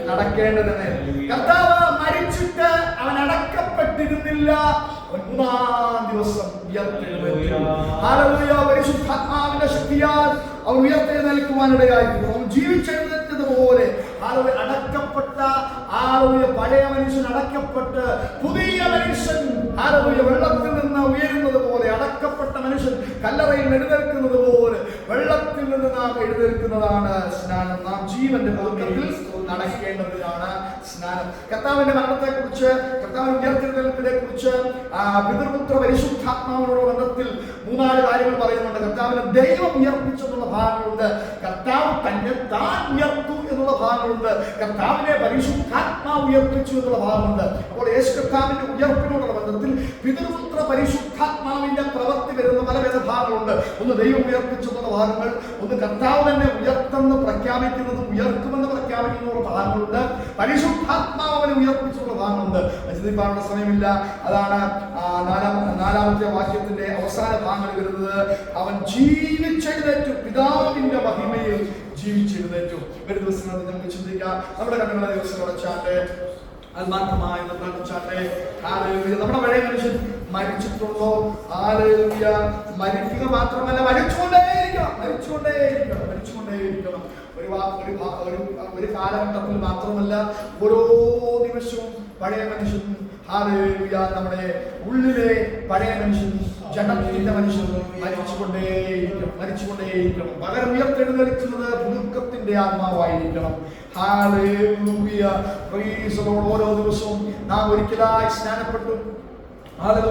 നടക്കേണ്ടതിന്. കർത്താവ് മരിച്ചിട്ട് അവൻ അടക്കപ്പെട്ടിരുന്നില്ല, മൂന്നാം ദിവസം ഉയർത്തെഴുന്നേറ്റു. ഹല്ലേലൂയ. പരിശുദ്ധാത്മാവിന്റെ ശക്തിയാൽ അവൻ ഉയർത്തെഴുന്നേൽക്കുവാനിടയായിരുന്നു. അവൻ ജീവിച്ചെഴുന്നേറ്റതുപോലെ അടക്കപ്പെട്ട പഴയ മനുഷ്യൻ അടക്കപ്പെട്ട് പുതിയ മനുഷ്യൻ വെള്ളത്തിൽ നിന്ന് ഉയരുന്നത് പോലെ, അടക്കപ്പെട്ട മനുഷ്യൻ കല്ലറയിൽ എഴുന്നേൽക്കുന്നത് പോലെ വെള്ളത്തിൽ നിന്ന് നാം എഴുന്നേൽക്കുന്നതാണ് സ്നാനം. നാം ജീവന്റെ പുതുക്കത്തിൽ നടക്കേണ്ടതിനാണ് സ്നാനം. കർത്താവിന്റെ മരണത്തെ കുറിച്ച്, കർത്താവിന്റെ ഉയർത്തെഴുന്നേൽപ്പിനെ കുറിച്ച് പിതൃപുത്ര പരിശുദ്ധാത്മാവിനോട് ബന്ധത്തിൽ മൂന്നാല് കാര്യങ്ങൾ പറയുന്നുണ്ട്. കർത്താവിനെ ദൈവം ഉയർപ്പിച്ചെന്നുള്ള ഭാഗങ്ങളുണ്ട്, കർത്താവ് തന്നെ താൻ ഉയർത്തു എന്നുള്ള ഭാഗങ്ങളുണ്ട്, കർത്താവിനെ പരിശുദ്ധാത്മാവ് ഉയർപ്പിച്ചു എന്നുള്ള ഭാഗമുണ്ട്. അപ്പോൾ യേശു കർത്താവിന്റെ ഉയർപ്പിനോടുള്ള ബന്ധത്തിൽ പിതൃപുത്ര പരിശുദ്ധാത്മാവിന്റെ പ്രവൃത്തി വരുന്ന പലവിധ ഭാഗങ്ങളുണ്ട്. ഒന്ന് ദൈവം ഉയർപ്പിച്ചെന്നുള്ള ഭാഗങ്ങൾ, ഒന്ന് കർത്താവ് തന്നെ ഉയർത്തെന്ന് പ്രഖ്യാപിക്കുന്നതും ഉയർത്തുമെന്ന് പ്രഖ്യാപിക്കുന്ന ഭാഗങ്ങളുണ്ട്, പരിശുദ്ധാത്മാവിനെ ഉയർപ്പിച്ചുള്ള ഭാഗങ്ങളുണ്ട്. ചിന്തിപ്പാനുള്ള സമയമില്ല. അതാണ് നാലാമത്തെ വാക്യത്തിന്റെ അവസാന ഭാഗങ്ങൾ വരുന്നത്. അവൻ ജീവിച്ചെഴുന്നേറ്റു, പിതാവിന്റെ മഹിമയിൽ ജീവിച്ചെഴുന്നേറ്റു. ഒരു ദിവസം നമുക്ക് ചിന്തിക്കാം. നമ്മുടെ കണ്ണുകളെ ദിവസം അടച്ചാട്ടെ, ആത്മാർത്ഥമായി പ്രാർത്ഥിച്ചാട്ടെ. നമ്മുടെ പഴയ മനുഷ്യൻ മരിച്ചിട്ടുണ്ടോ? ഹല്ലേലൂയ. മരിക്കുക മാത്രമല്ല, മരിച്ചുകൊണ്ടേയിരിക്കണം. ഒരു കാലഘട്ടത്തിൽ മാത്രമല്ല, ഓരോ ദിവസവും പഴയ മനുഷ്യൻ, ഹല്ലേലൂയ, നമ്മുടെ ഉള്ളിലെ പഴയ മനുഷ്യൻ, ജഡത്തിന്റെ മനുഷ്യൻ മരിച്ചുകൊണ്ടേയിരിക്കണം. പകരം ഉയർത്തെഴുന്നേൽക്കുന്നത് പുതുക്കത്തിന്റെ ആത്മാവായിരിക്കണം. ഹല്ലേലൂയ. Praise the Lord. ഓരോ ദിവസവും നാം ഒരിക്കലായി സ്നാനപ്പെട്ടു,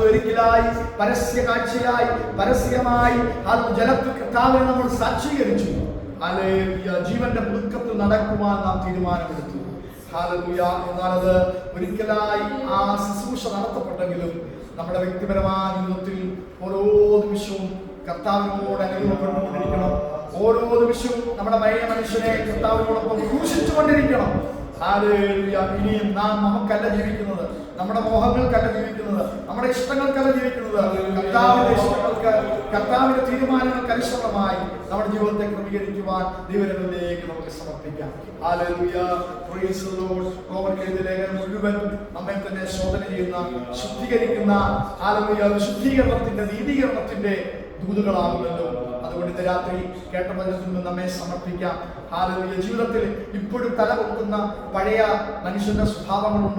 ഒരിക്കലായി പരസ്യ കാഴ്ചയായി പരസ്യമായി ജലത്തിൽ കർത്താവിനെ നമ്മൾ സാക്ഷീകരിച്ചു. ഹല്ലേലൂയ. ജീവന്റെ പുതുക്കത്തിൽ നടക്കുവാൻ നാം തീരുമാനമെടുത്തു. ഹല്ലേലൂയ. എന്നാൽ അത് ഒരിക്കലായി ആ ശുശ്രൂഷ നടത്തപ്പെട്ടെങ്കിലും നമ്മുടെ വ്യക്തിപരമായ ജീവിതത്തിൽ ഓരോ നിമിഷവും കർത്താവിനോട് അനുഭവപ്പെട്ടുകൊണ്ടിരിക്കണം. ഓരോ നിമിഷവും നമ്മുടെ പഴയ മനുഷ്യനെ കർത്താവിനോടൊപ്പം ക്രൂശിച്ചുകൊണ്ടിരിക്കണം. ഹല്ലേലൂയ. ഇനിയും നാം നമുക്കല്ല ജീവിക്കുന്നത്, നമ്മുടെ മോഹങ്ങൾക്കല്ല ജീവിക്കുന്നത്, നമ്മുടെ ഇഷ്ടങ്ങൾക്കല്ല ജീവിക്കുന്നത്. കർത്താവിന്റെ ഇഷ്ടങ്ങൾക്ക്, കർത്താവിന്റെ തീരുമാനങ്ങൾക്ക് അനുസൃതമായി നമ്മുടെ ജീവിതത്തെ ക്രമീകരിക്കുവാൻ ദൈവത്തിലേക്ക് നമുക്ക് സമർപ്പിക്കാം. ഹല്ലേലൂയ. Praise the Lord. റോമർക്കെഴുതിയ ലേഖനം മുഴുവൻ നമ്മെ തന്നെ ശോധന ചെയ്യുന്ന, ശുദ്ധീകരിക്കുന്ന, ഹല്ലേലൂയ, വിശുദ്ധീകരണത്തിന്റെ, നീതീകരണത്തിന്റെ ദൂതുകളാകുമല്ലോ. അതുകൊണ്ട് ഇന്ന് രാത്രി കേട്ട വചനത്തിൽ നിന്ന് നമ്മെ സമർപ്പിക്കാം. ഹല്ലേലൂയ. ജീവിതത്തിൽ ഇപ്പോഴും തലപൊക്കുന്ന പഴയ മനുഷ്യന്റെ സ്വഭാവങ്ങളുണ്ട്,